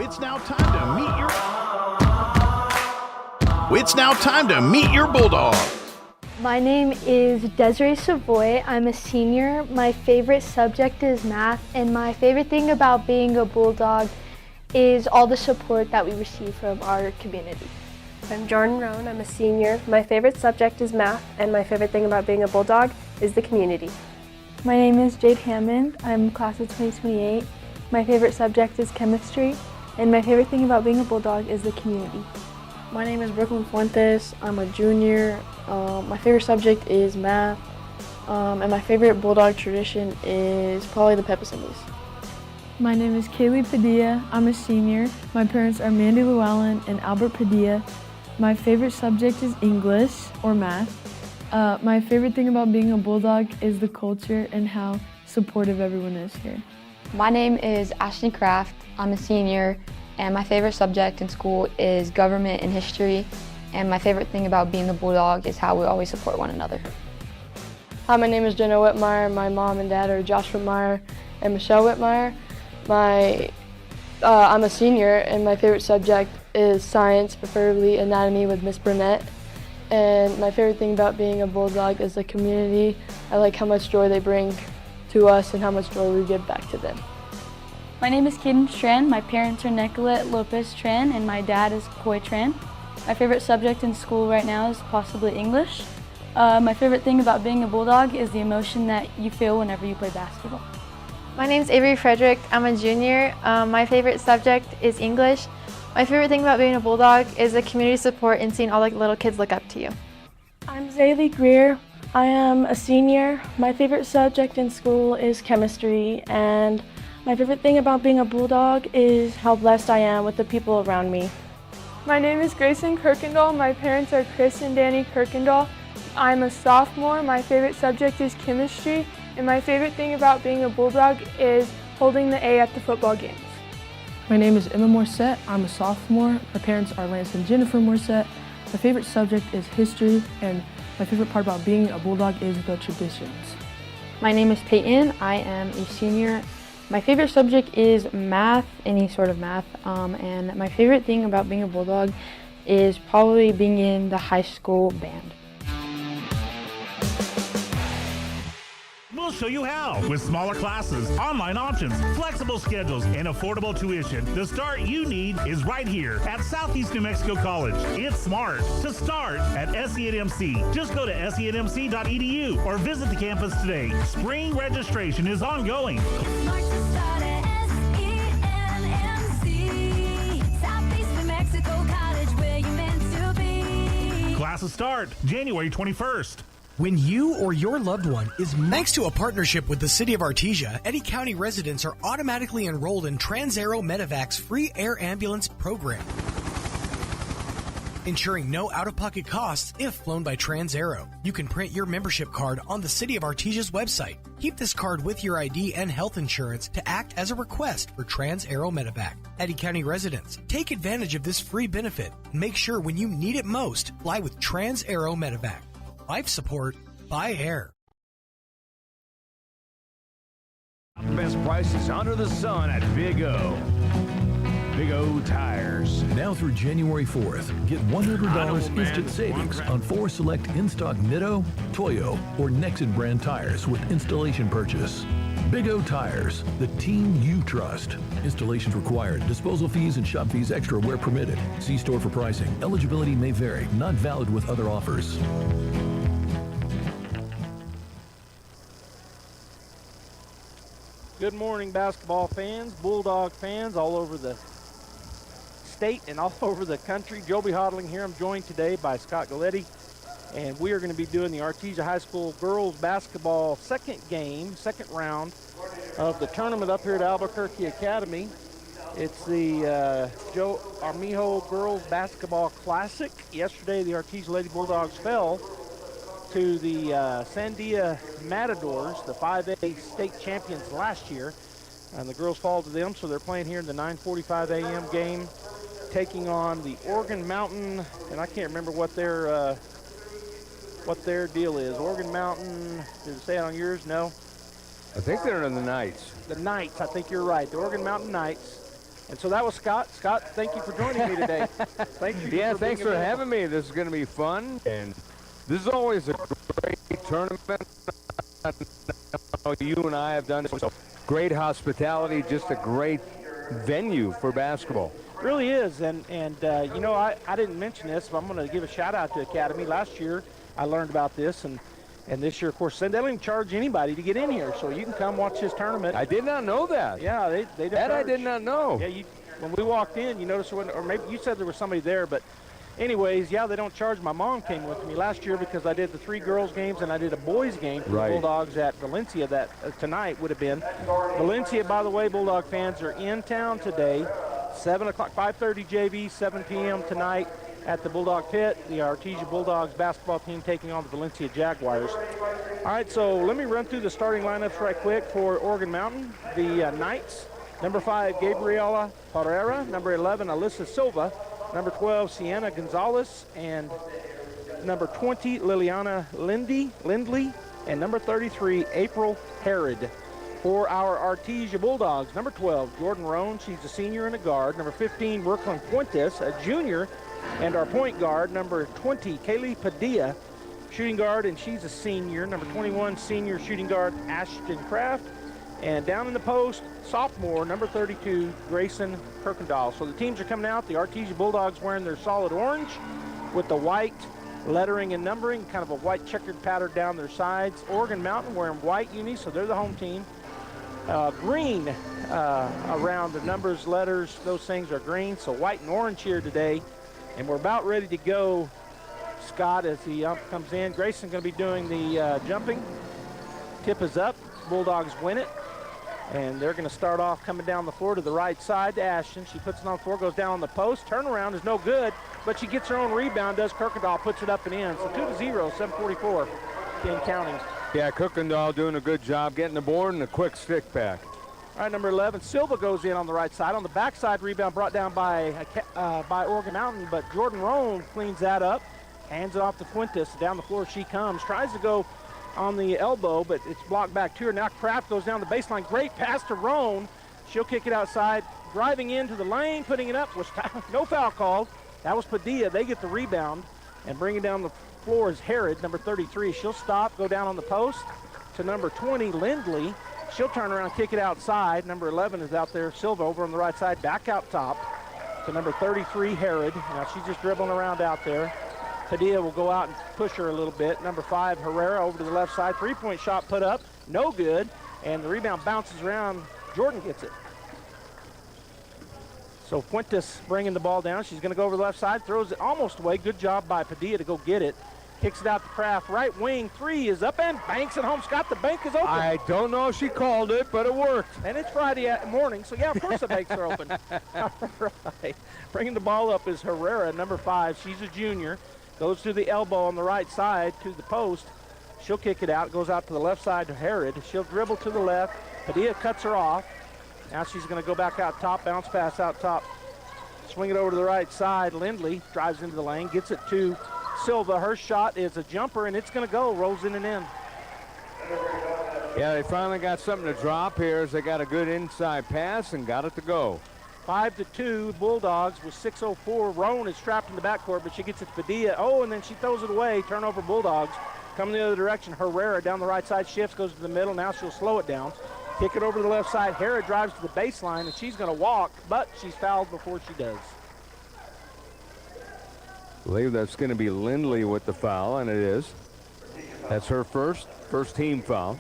It's now time to meet your Bulldogs. My name is Desiree Savoy. I'm a senior. My favorite subject is math, and my favorite thing about being a Bulldog is all the support that we receive from our community. I'm Jordan Roan. I'm a senior. My favorite subject is math, and my favorite thing about being a Bulldog is the community. My name is Jade Hammond. I'm class of 2028. My favorite subject is chemistry, and my favorite thing about being a Bulldog is the community. My name is Brooklyn Fuentes. I'm a junior. My favorite subject is math, and my favorite Bulldog tradition is probably the pep assemblies. My name is Kaylee Padilla. I'm a senior. My parents are Mandy Llewellyn and Albert Padilla. My favorite subject is English or math. My favorite thing about being a Bulldog is the culture and how supportive everyone is here. My name is Ashton Kraft. I'm a senior, and my favorite subject in school is government and history. And my favorite thing about being a Bulldog is how we always support one another. Hi, my name is Jenna Whitmire. My mom and dad are Josh Whitmire and Michelle Whitmire. I'm a senior, and my favorite subject is science, preferably anatomy with Miss Burnett. And my favorite thing about being a Bulldog is the community. I like how much joy they bring to us and how much joy we give back to them. My name is Kaden Tran. My parents are Nicolette Lopez Tran, and my dad is Coy Tran. My favorite subject in school right now is possibly English. My favorite thing about being a Bulldog is the emotion that you feel whenever you play basketball. My name's Avery Frederick. I'm a junior. My favorite subject is English. My favorite thing about being a Bulldog is the community support and seeing all the little kids look up to you. I'm Zaylee Greer. I am a senior. My favorite subject in school is chemistry, and my favorite thing about being a Bulldog is how blessed I am with the people around me. My name is Grayson Kirkendall. My parents are Chris and Danny Kirkendall. I'm a sophomore. My favorite subject is chemistry, and my favorite thing about being a Bulldog is holding the A at the football games. My name is Emma Morissette. I'm a sophomore. My parents are Lance and Jennifer Morissette. My favorite subject is history, and my favorite part about being a Bulldog is the traditions. My name is Peyton. I am a senior. My favorite subject is math, any sort of math, and my favorite thing about being a Bulldog is probably being in the high school band. We'll show you how. With smaller classes, online options, flexible schedules, and affordable tuition, the start you need is right here at Southeast New Mexico College. It's smart to start at SENMC. Just go to senmc.edu or visit the campus today. Spring registration is ongoing. Smart to start at SENMC. Southeast New Mexico College, where you're meant to be. Classes start January 21st. When you or your loved one is thanks to a partnership with the City of Artesia, Eddy County residents are automatically enrolled in TransAero Medevac's free air ambulance program, ensuring no out-of-pocket costs if flown by TransAero. You can print your membership card on the City of Artesia's website. Keep this card with your ID and health insurance to act as a request for TransAero Medevac. Eddy County residents, take advantage of this free benefit and make sure when you need it most, fly with TransAero Medevac. Life support by air. Best prices under the sun at Big O. Big O Tires. Now through January 4th, get $100 instant savings on 4 select in-stock Nitto, Toyo, or Nexen brand tires with installation purchase. Big O Tires, the team you trust. Installations required. Disposal fees and shop fees extra where permitted. See store for pricing. Eligibility may vary. Not valid with other offers. Good morning, basketball fans, Bulldog fans all over the state and all over the country. Joby Hodling here. I'm joined today by Scott Galletti, and we are going to be doing the Artesia High School girls basketball second round of the tournament up here at Albuquerque Academy. It's the Joe Armijo Girls Basketball Classic. Yesterday, the Artesia Lady Bulldogs fell to the Sandia Matadors, the 5A state champions last year. And the girls fall to them, so they're playing here in the 9:45 a.m. game, taking on the Organ Mountain, and I can't remember what their deal is. Organ Mountain, did it say it on yours? No? I think they're in the Knights. The Knights, I think you're right. The Organ Mountain Knights. And so that was Scott. Scott, thank you for joining me today. Thank you. Yeah, for thanks being for available. having me. This is going to be fun, and this is always a great tournament. You and I have done so. Great hospitality, just a great venue for basketball. Really is, and you know, I didn't mention this, but I'm going to give a shout out to Academy. Last year I learned about this, and this year, of course, they don't even charge anybody to get in here, so you can come watch this tournament. I did not know that. Yeah, they don't That I charge. did not know. Yeah, when we walked in, you noticed, or maybe you said there was somebody there, but anyways, yeah, they don't charge. My mom came with me last year because I did the 3 girls games and I did a boys game for Right. the Bulldogs at Valencia. That tonight would have been. Valencia, by the way, Bulldog fans are in town today. 7 o'clock, 5:30 JV, 7 p.m. tonight at the Bulldog Pit. The Artesia Bulldogs basketball team taking on the Valencia Jaguars. All right, so let me run through the starting lineups right quick for Oregon Mountain. The Knights, number 5, Gabriela Herrera, number 11, Alyssa Silva, number 12, Sienna Gonzalez, and number 20, Liliana Lindley, and number 33, April Herod. For our Artesia Bulldogs, number 12, Jordan Roan, she's a senior and a guard. Number 15, Brooklyn Fuentes, a junior, and our point guard, number 20, Kaylee Padilla, shooting guard, and she's a senior. Number 21, senior shooting guard, Ashton Kraft. And down in the post, sophomore, number 32, Grayson Kirkendall. So the teams are coming out. The Artesia Bulldogs wearing their solid orange with the white lettering and numbering, kind of a white checkered pattern down their sides. Oregon Mountain wearing white unis, so they're the home team. Green around the numbers, letters, those things are green, so white and orange here today. And we're about ready to go, Scott, as the ump comes in. Grayson's going to be doing the jumping. Tip is up. Bulldogs win it. And they're going to start off coming down the floor to the right side to Ashton. She puts it on the floor, goes down on the post. Turnaround is no good, but she gets her own rebound, does Kirkendall, puts it up and in. So 2-0, 7:44 in counting. Yeah, Kirkendall doing a good job getting the board and a quick stick back. All right, number 11, Silva goes in on the right side. On the backside, rebound brought down by Oregon Mountain, but Jordan Roan cleans that up, hands it off to Fuentes. Down the floor she comes, tries to go on the elbow, but it's blocked back to her. Now Kraft goes down the baseline. Great pass to Roan. She'll kick it outside, driving into the lane, putting it up. Was no foul called. That was Padilla. They get the rebound, and bringing down the floor is Herod, number 33. She'll stop, go down on the post to number 20, Lindley. She'll turn around, kick it outside. Number 11 is out there. Silva over on the right side, back out top to number 33, Herod. Now she's just dribbling around out there. Padilla will go out and push her a little bit. Number 5, Herrera over to the left side. 3-point shot put up, no good. And the rebound bounces around. Jordan gets it. So Fuentes bringing the ball down. She's going to go over the left side, throws it almost away. Good job by Padilla to go get it. Kicks it out to Kraft. Right wing, 3 is up and banks it home. Scott, the bank is open. I don't know if she called it, but it worked. And it's Friday morning, so yeah, of course the banks are open. All right. Bringing the ball up is Herrera, number 5. She's a junior. Goes to the elbow on the right side to the post. She'll kick it out. Goes out to the left side to Herod. She'll dribble to the left. Padilla cuts her off. Now she's going to go back out top, bounce pass out top. Swing it over to the right side. Lindley drives into the lane, gets it to Silva. Her shot is a jumper, and it's going to go. Rolls in and in. Yeah, they finally got something to drop here as they got a good inside pass and got it to go. 5-2, Bulldogs with 6:04. Roan is trapped in the backcourt, but she gets it to Padilla. Oh, and then she throws it away. Turnover, Bulldogs. Coming the other direction. Herrera down the right side, shifts, goes to the middle. Now she'll slow it down. Kick it over to the left side. Herrera drives to the baseline, and she's going to walk, but she's fouled before she does. I believe that's going to be Lindley with the foul, and it is. That's her first team foul.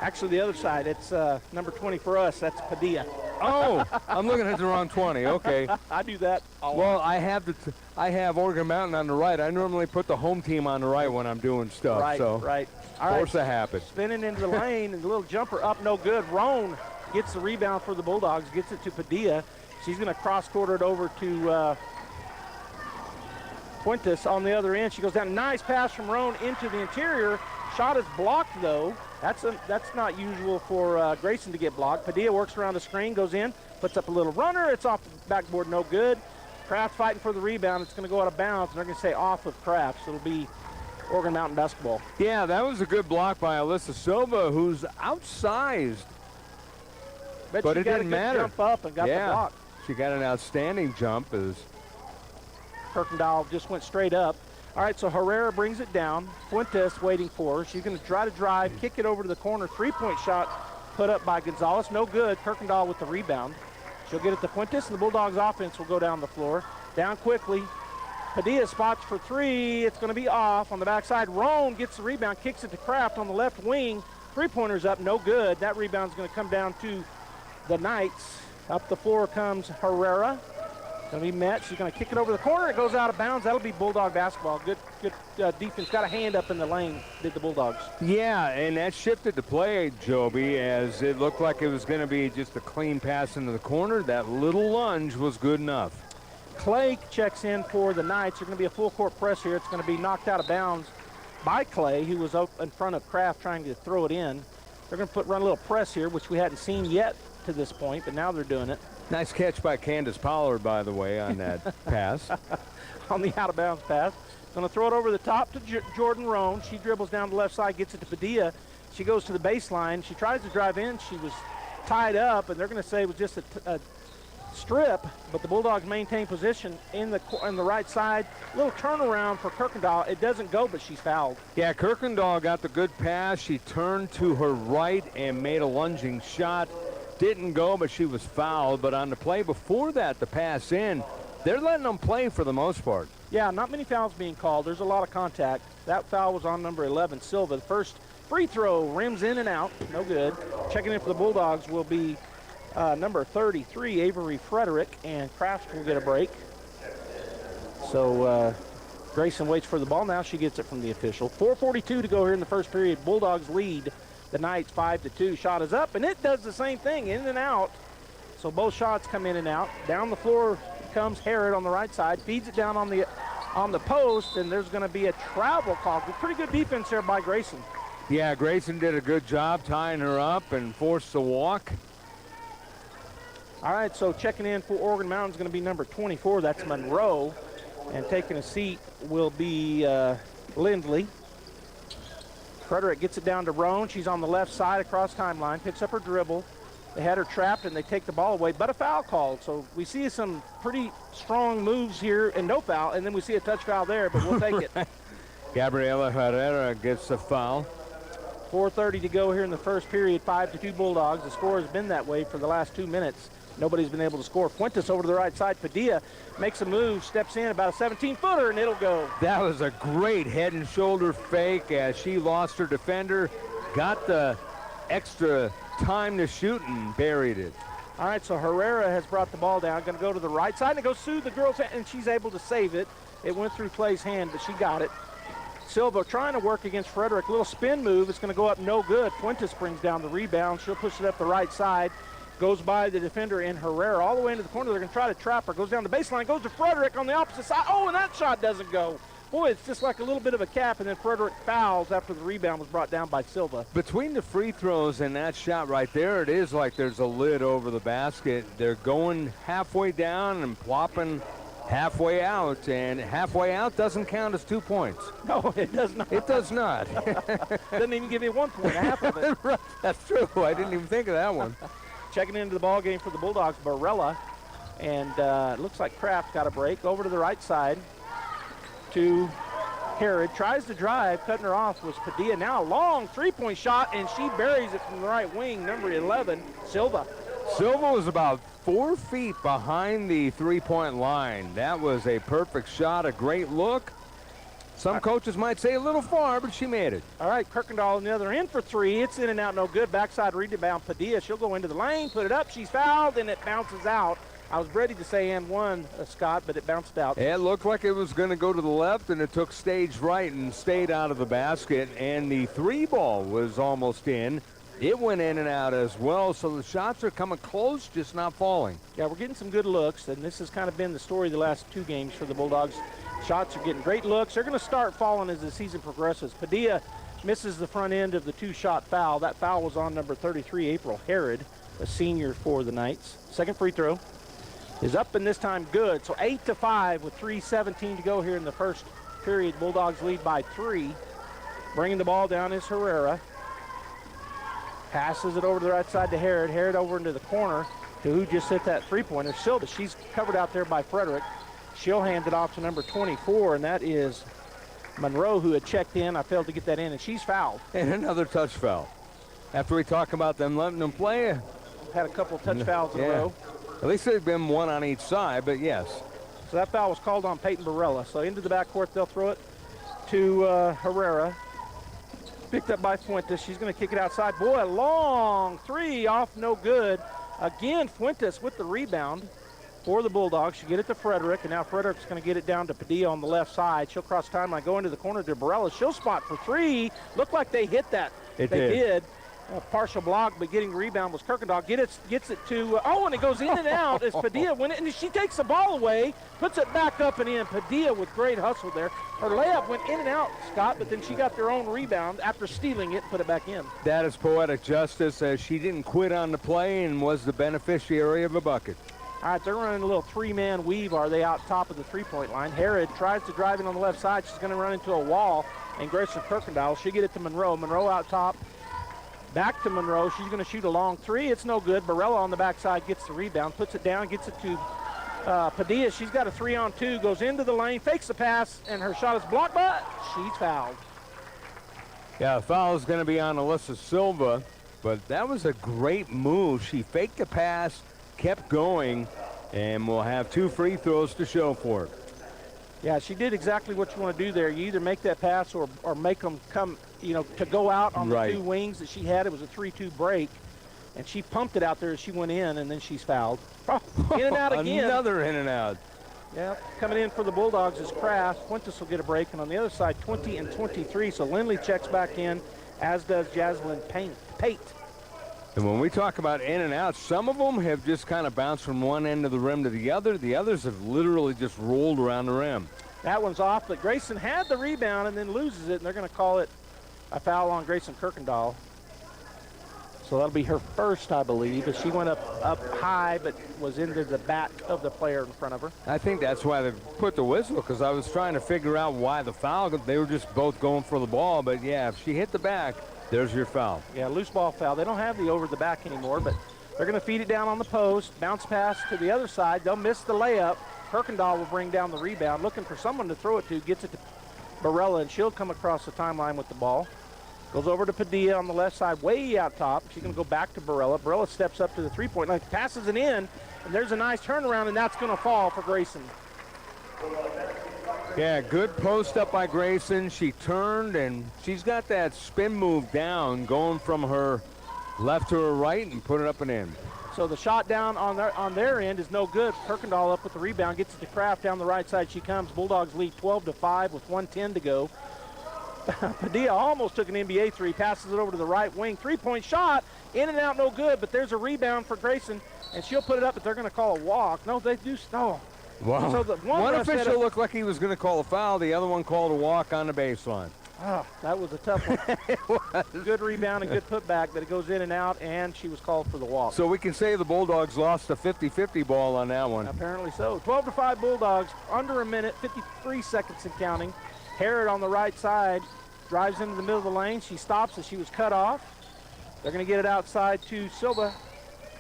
Actually, the other side, it's number 20 for us. That's Padilla. Oh, I'm looking at the wrong 20. Okay. I do that all Well, I have Oregon Mountain on the right. I normally put the home team on the right when I'm doing stuff. Right, so right. Of course that happens. Spinning into the lane, and the little jumper up, no good. Roan gets the rebound for the Bulldogs, gets it to Padilla. She's going to cross-quarter it over to Fuentes on the other end. She goes down. Nice pass from Roan into the interior. Shot is blocked, though. That's not usual for Grayson to get blocked. Padilla works around the screen, goes in, puts up a little runner. It's off the backboard, no good. Kraft fighting for the rebound. It's going to go out of bounds, and they're going to say off of Kraft. So it'll be Oregon Mountain basketball. Yeah, that was a good block by Alyssa Silva, who's outsized. But it she got didn't a good matter. jump up and got the block. She got an outstanding jump as Kirkendall just went straight up. All right, so Herrera brings it down. Fuentes waiting for her. She's going to try to drive, kick it over to the corner. Three-point shot put up by Gonzalez. No good. Kirkendall with the rebound. She'll get it to Fuentes, and the Bulldogs offense will go down the floor. Down quickly. Padilla spots for three. It's going to be off on the backside. Roan gets the rebound, kicks it to Kraft on the left wing. Three-pointer's up, no good. That rebound's going to come down to the Knights. Up the floor comes Herrera. Going to be met. She's going to kick it over the corner. It goes out of bounds. That'll be Bulldog basketball. Good defense. Got a hand up in the lane, did the Bulldogs. Yeah, and that shifted the play, Joby, as it looked like it was going to be just a clean pass into the corner. That little lunge was good enough. Clay checks in for the Knights. There's going to be a full court press here. It's going to be knocked out of bounds by Clay, who was up in front of Kraft trying to throw it in. They're going to run a little press here, which we hadn't seen yet to this point, but now they're doing it. Nice catch by Candace Pollard, by the way, on that pass. On the out-of-bounds pass. Going to throw it over the top to Jordan Roan. She dribbles down the left side, gets it to Padilla. She goes to the baseline. She tries to drive in. She was tied up, and they're going to say it was just a strip, but the Bulldogs maintain position in the right side. Little turnaround for Kirkendall. It doesn't go, but she's fouled. Yeah, Kirkendall got the good pass. She turned to her right and made a lunging shot. Didn't go, but she was fouled. But on the play before that, the pass in, they're letting them play for the most part. Yeah, not many fouls being called. There's a lot of contact. That foul was on number 11, Silva. The first free throw rims in and out. No good. Checking in for the Bulldogs will be number 33, Avery Frederick, and Kraft will get a break. So Grayson waits for the ball. Now she gets it from the official. 4:42 to go here in the first period. Bulldogs lead the Knights 5-2. Shot is up, and it does the same thing, in and out. So both shots come in and out. Down the floor comes Harrod on the right side, feeds it down on the post, and there's going to be a travel call. Pretty good defense there by Grayson. Yeah, Grayson did a good job tying her up and forced the walk. All right, so checking in for Oregon Mountain is going to be number 24. That's Monroe. And taking a seat will be Lindley. Frederick gets it down to Roan. She's on the left side across timeline, picks up her dribble. They had her trapped, and they take the ball away, but a foul called. So we see some pretty strong moves here, and no foul, and then we see a touch foul there, but we'll take it. Gabriela Herrera gets the foul. 4:30 to go here in the first period, 5-2 Bulldogs. The score has been that way for the last 2 minutes. Nobody's been able to score. Fuentes over to the right side. Padilla makes a move, steps in about a 17-footer, and it'll go. That was a great head and shoulder fake as she lost her defender, got the extra time to shoot, and buried it. All right, so Herrera has brought the ball down. Going to go to the right side, and it goes through the girl's hand, and she's able to save it. It went through Clay's hand, but she got it. Silva trying to work against Frederick. Little spin move. It's going to go up no good. Fuentes brings down the rebound. She'll push it up the right side. Goes by the defender in Herrera all the way into the corner. They're going to try to trap her. Goes down the baseline. Goes to Frederick on the opposite side. Oh, and that shot doesn't go. Boy, it's just like a little bit of a cap, and then Frederick fouls after the rebound was brought down by Silva. Between the free throws and that shot right there, it is like there's a lid over the basket. They're going halfway down and plopping halfway out, and halfway out doesn't count as 2 points. No, it does not. It does not. Doesn't even give you 1 point, half of it. Right, that's true. I didn't even think of that one. Checking into the ball game for the Bulldogs, Barella, and it looks like Kraft got a break. Over to the right side to Herod. Tries to drive, cutting her off was Padilla. Now a long three-point shot, and she buries it from the right wing, number 11, Silva. Silva was about 4 feet behind the three-point line. That was a perfect shot, a great look. Some coaches might say a little far, but she made it. All right, Kirkendall on the other end for three. It's in and out, no good. Backside rebound, Padilla. She'll go into the lane, put it up. She's fouled, and it bounces out. I was ready to say and one, Scott, but it bounced out. It looked like it was going to go to the left, and it took stage right and stayed out of the basket, and the three ball was almost in. It went in and out as well, so the shots are coming close, just not falling. Yeah, we're getting some good looks, and this has kind of been the story of the last two games for the Bulldogs. Shots are getting great looks. They're going to start falling as the season progresses. Padilla misses the front end of the two-shot foul. That foul was on number 33, April Herod, a senior for the Knights. Second free throw is up, and this time good. So 8-5 with 3:17 to go here in the first period. Bulldogs lead by 3. Bringing the ball down is Herrera. Passes it over to the right side to Herod. Herod over into the corner. who just hit that three-pointer. Silva, she's covered out there by Frederick. She'll hand it off to number 24, and that is Monroe, who had checked in. I failed to get that in, and she's fouled. And another touch foul. After we talk about them letting them play. Had a couple of touch fouls in a row. At least they've been one on each side, but yes. So that foul was called on Peyton Barella. So into the backcourt, they'll throw it to Herrera. Picked up by Fuentes. She's going to kick it outside. Boy, a long three off, no good. Again, Fuentes with the rebound for the Bulldogs. She get it to Frederick, and now Frederick's going to get it down to Padilla on the left side. She'll cross timeline, go into the corner to Barella. She'll spot for three. Looked like they hit that. They did. Partial block, but getting the rebound was Kirkendall. Gets it to, and it goes in and out as Padilla went it, and she takes the ball away, puts it back up and in. Padilla with great hustle there. Her layup went in and out, Scott, but then she got their own rebound after stealing it and put it back in. That is poetic justice, as she didn't quit on the play and was the beneficiary of a bucket. All right, they're running a little three-man weave, are they, out top of the three-point line. Herod tries to drive in on the left side. She's going to run into a wall, and Grayson Kirkendall, she'll get it to Monroe. Monroe out top. Back to Monroe. She's going to shoot a long three. It's no good. Barella on the backside gets the rebound, puts it down, gets it to Padilla. She's got a 3-on-2, goes into the lane, fakes the pass, and her shot is blocked, but she's fouled. Yeah, the foul is going to be on Alyssa Silva, but that was a great move. She faked the pass, kept going, and we'll have 2 free throws to show for it. Yeah, she did exactly what you want to do there. You either make that pass or make them come, to go out on the 2 wings that she had. It was a 3-2 break, and she pumped it out there as she went in, and then she's fouled. In and out again. Another in and out. Yeah, coming in for the Bulldogs is Kraft. Fuentes will get a break, and on the other side, 20 and 23. So Lindley checks back in, as does Jaslyn Pate. And when we talk about in and out, some of them have just kind of bounced from one end of the rim to the other. The others have literally just rolled around the rim. That one's off, but Grayson had the rebound and then loses it, and they're going to call it a foul on Grayson Kirkendall. So that'll be her first, I believe, as she went up high but was into the back of the player in front of her. I think that's why they put the whistle, because I was trying to figure out why the foul. They were just both going for the ball, but yeah, if she hit the back, there's your foul. Yeah, loose ball foul. They don't have the over the back anymore, but they're going to feed it down on the post, bounce pass to the other side. They'll miss the layup. Kirkendall will bring down the rebound, looking for someone to throw it to, gets it to Barella, and she'll come across the timeline with the ball. Goes over to Padilla on the left side, way out top. She's going to go back to Barella. Barella steps up to the three-point line, passes it in, and there's a nice turnaround, and that's going to fall for Grayson. Yeah, good post up by Grayson. She turned, and she's got that spin move down, going from her left to her right and put it up and in. So the shot down on their end is no good. Kirkendall up with the rebound, gets it to Kraft down the right side. She comes. Bulldogs lead 12-5 with 1:10 to go. Padilla almost took an NBA three, passes it over to the right wing. Three-point shot, in and out, no good, but there's a rebound for Grayson, and she'll put it up, but they're going to call a walk. No, they do. No. Wow. So the one official looked like he was going to call a foul. The other one called a walk on the baseline. Oh, that was a tough one. Good rebound and good putback, but it goes in and out, and she was called for the walk. So we can say the Bulldogs lost a 50-50 ball on that one. Apparently so. 12-5 Bulldogs, under a minute, 53 seconds and counting. Herod on the right side drives into the middle of the lane. She stops as she was cut off. They're going to get it outside to Silva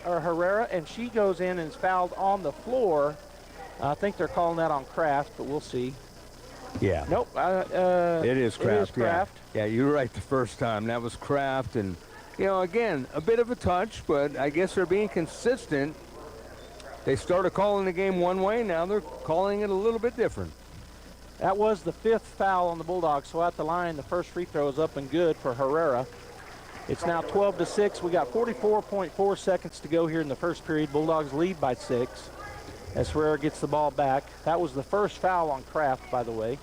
or Herrera, and she goes in and is fouled on the floor. I think they're calling that on Kraft, but we'll see. Yeah. Nope. It is Kraft. It is Kraft. Yeah, you were right the first time. That was Kraft, and again, a bit of a touch, but I guess they're being consistent. They started calling the game one way. Now they're calling it a little bit different. That was the 5th foul on the Bulldogs. So at the line, the first free throw is up and good for Herrera. It's now 12-6. We got 44.4 seconds to go here in the first period. Bulldogs lead by 6 as Herrera gets the ball back. That was the first foul on Kraft, by the way.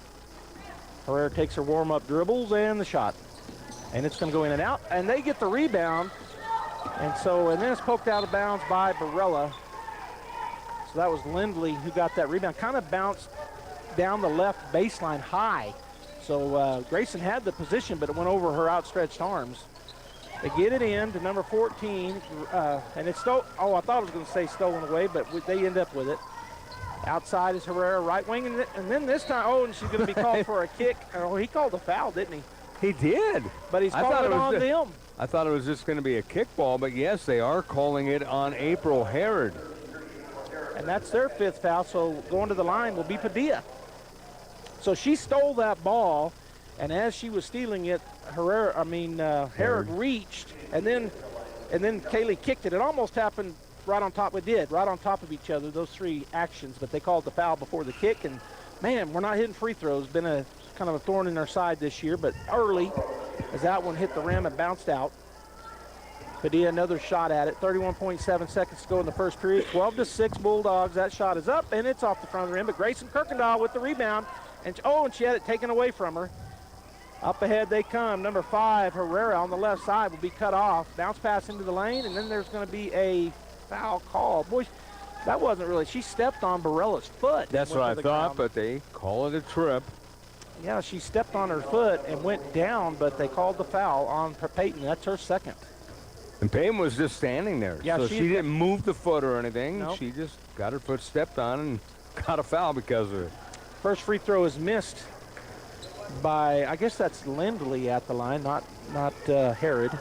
Herrera takes her warm-up dribbles and the shot. And it's going to go in and out. And they get the rebound. And then it's poked out of bounds by Barella. So that was Lindley who got that rebound. Kind of bounced down the left baseline high. So Grayson had the position, but it went over her outstretched arms. They get it in to number 14, and it's I thought I was going to say stolen away, but they end up with it. Outside is Herrera, right wing, and then this time, and she's going to be called for a kick. Oh, he called a foul, didn't he? He did. But he's called it on them. I thought it was just going to be a kickball, but yes, they are calling it on April Herod. And that's their 5th foul, so going to the line will be Padilla. So she stole that ball, and as she was stealing it, Herod reached, and then Kaylee kicked it. It almost happened right on top. It did, right on top of each other, those 3 actions, but they called the foul before the kick, and man, we're not hitting free throws. Been a kind of a thorn in our side this year, but early, as that one hit the rim and bounced out. Padilla another shot at it. 31.7 seconds to go in the first period. 12-6 Bulldogs. That shot is up, and it's off the front of the rim, but Grayson Kirkendall with the rebound, and she had it taken away from her. Up ahead they come. Number 5, Herrera on the left side will be cut off. Bounce pass into the lane, and then there's going to be a foul call. Boy, that wasn't really, she stepped on Barella's foot. That's what I thought, but they call it a trip. Yeah, she stepped on her foot and went down, but they called the foul on Peyton. That's her 2nd. And Peyton was just standing there. Yeah, so she didn't move the foot or anything. Nope. She just got her foot stepped on and got a foul because of it. First free throw is missed by, I guess that's Lindley at the line, not Herod.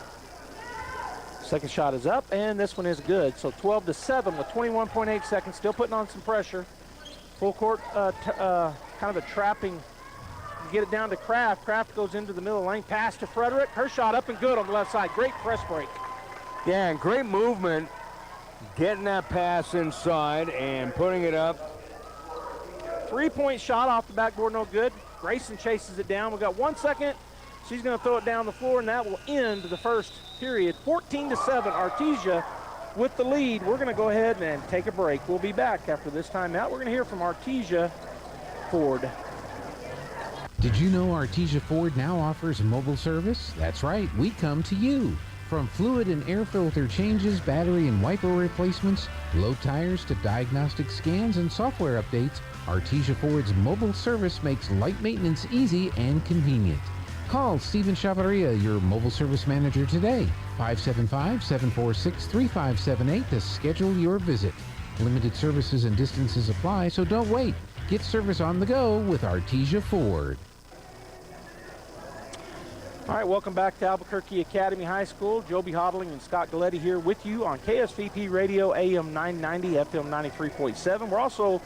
Second shot is up, and this one is good. So 12-7 with 21.8 seconds, still putting on some pressure. Full court, kind of a trapping. Get it down to Kraft. Kraft goes into the middle of the lane, pass to Frederick. Her shot up and good on the left side. Great press break. Yeah, and great movement, getting that pass inside and putting it up. 3-point shot off the backboard, no good. Grayson chases it down. We've got 1 second. She's going to throw it down the floor, and that will end the first period. 14-7, Artesia with the lead. We're going to go ahead and take a break. We'll be back after this timeout. We're going to hear from Artesia Ford. Did you know Artesia Ford now offers mobile service? That's right, we come to you. From fluid and air filter changes, battery and wiper replacements, low tires to diagnostic scans and software updates, Artesia Ford's mobile service makes light maintenance easy and convenient. Call Steven Chavaria, your mobile service manager today, 575-746-3578 to schedule your visit. Limited services and distances apply, so don't wait. Get service on the go with Artesia Ford. All right, welcome back to Albuquerque Academy High School. Joby Hodling and Scott Galletti here with you on KSVP Radio AM 990, FM 93.7. We're also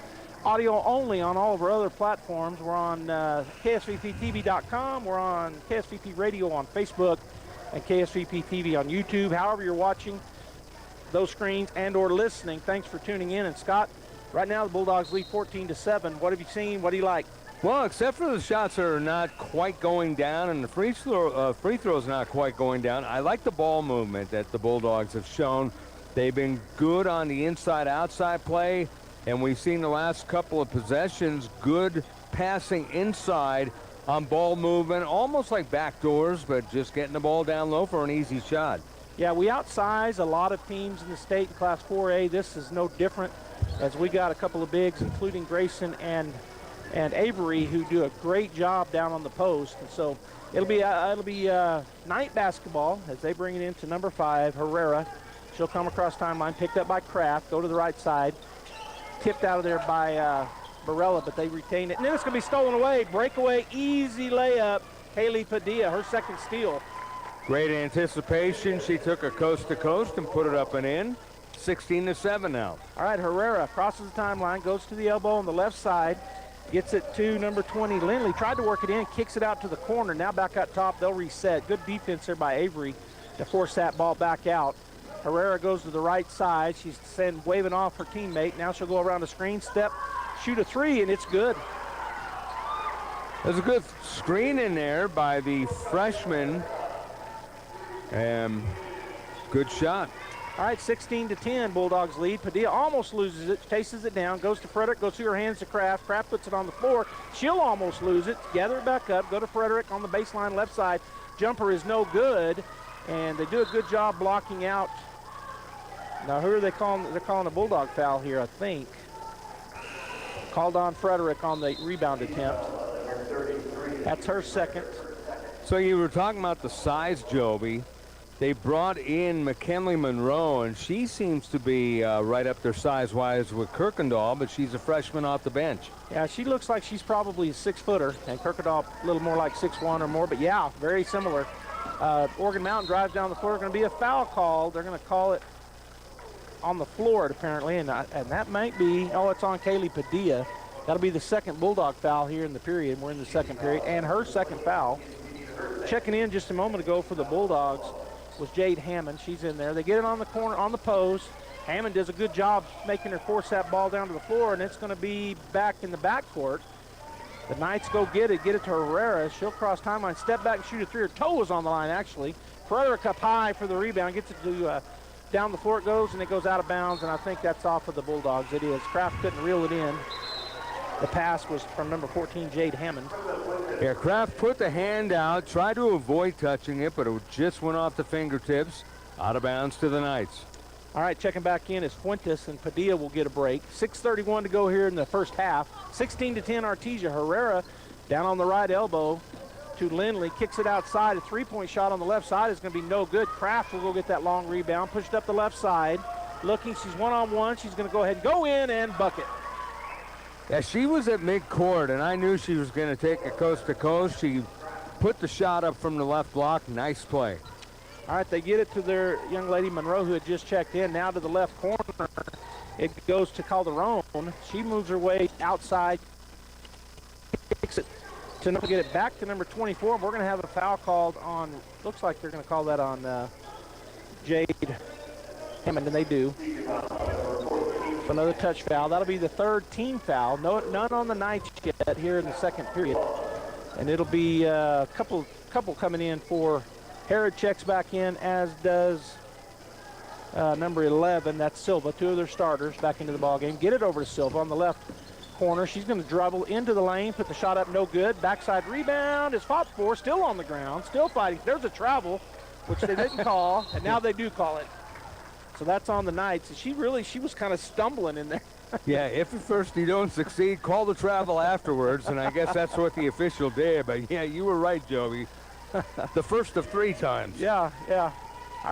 audio only on all of our other platforms. We're on KSVPTV.com. We're on KSVP Radio on Facebook and KSVP TV on YouTube. However you're watching those screens and or listening, thanks for tuning in. And Scott, right now the Bulldogs lead 14-7. What have you seen? What do you like? Well, except for the shots that are not quite going down and the free throws not quite going down, I like the ball movement that the Bulldogs have shown. They've been good on the inside-outside play, and we've seen the last couple of possessions, good passing inside on ball movement, almost like backdoors, but just getting the ball down low for an easy shot. Yeah, we outsize a lot of teams in the state in Class 4A. This is no different, as we got a couple of bigs, including Grayson and Avery, who do a great job down on the post. And so it'll be night basketball as they bring it into number 5, Herrera. She'll come across timeline, picked up by Kraft, go to the right side, tipped out of there by Barella, but they retain it. And then it's going to be stolen away. Breakaway, easy layup. Haley Padilla, her 2nd steal. Great anticipation. She took a coast to coast and put it up and in. 16-7 now. All right, Herrera crosses the timeline, goes to the elbow on the left side. Gets it to number 20, Lindley. Tried to work it in, kicks it out to the corner. Now back up top, they'll reset. Good defense there by Avery to force that ball back out. Herrera goes to the right side. She's waving off her teammate. Now she'll go around the screen, step, shoot a 3, and it's good. There's a good screen in there by the freshman. Good shot. All right, 16-10, Bulldogs lead. Padilla almost loses it, chases it down, goes to Frederick, goes through her hands to Kraft. Kraft puts it on the floor. She'll almost lose it. Gather it back up, go to Frederick on the baseline left side. Jumper is no good, and they do a good job blocking out. Now, who are they calling? They're calling a Bulldog foul here, I think. Called on Frederick on the rebound attempt. That's her 2nd. So you were talking about the size, Joby. They brought in McKinley Monroe, and she seems to be right up there size-wise with Kirkendall, but she's a freshman off the bench. Yeah, she looks like she's probably a 6-footer, and Kirkendall a little more like 6'1" or more, but yeah, very similar. Oregon Mountain drives down the floor. Going to be a foul called. They're going to call it on the floor, apparently, and that might be, it's on Kaylee Padilla. That'll be the second Bulldog foul here in the period. We're in the second period, and her second foul. Checking in just a moment ago for the Bulldogs was Jade Hammond. She's in there. They get it on the corner, on the post. Hammond does a good job making her force that ball down to the floor, and it's going to be back in the backcourt. The Knights go get it to Herrera. She'll cross timeline, step back and shoot a three. Her toe was on the line, actually. Frederick up high for the rebound, gets it to down the floor it goes, and it goes out of bounds, and I think that's off of the Bulldogs. It is. Kraft couldn't reel it in. The pass was from number 14, Jade Hammond. Yeah, Kraft put the hand out, tried to avoid touching it, but it just went off the fingertips. Out of bounds to the Knights. All right, checking back in is Fuentes, and Padilla will get a break. 6:31 to go here in the first half. 16-10 Artesia. Herrera down on the right elbow to Lindley. Kicks it outside. A three-point shot on the left side is going to be no good. Kraft will go get that long rebound. Pushed up the left side. Looking, she's one-on-one. She's going to go ahead and go in and bucket. Yeah, she was at midcourt, and I knew she was going to take it coast to coast. She put the shot up from the left block. Nice play. All right, they get it to their young lady Monroe, who had just checked in. Now to the left corner. It goes to Calderon. She moves her way outside. Kicks it to get it back to number 24. We're going to have a foul called on, looks like they're going to call that on Jade Hammond, and they do. So another touch foul. That'll be the third team foul. None on the Knights yet here in the second period. And it'll be a couple coming in for Herod. Checks back in, as does number 11. That's Silva. Two of their starters back into the ball game. Get it over to Silva on the left corner. She's going to dribble into the lane, put the shot up, no good. Backside rebound is fought for, still on the ground, still fighting. There's a travel, which they didn't call, and now they do call it. So that's on the Knights. She was kind of stumbling in there. Yeah, if at first you don't succeed, call the travel afterwards, and I guess that's what the official did. But yeah, you were right, Joey. The first of 3 times. Yeah. All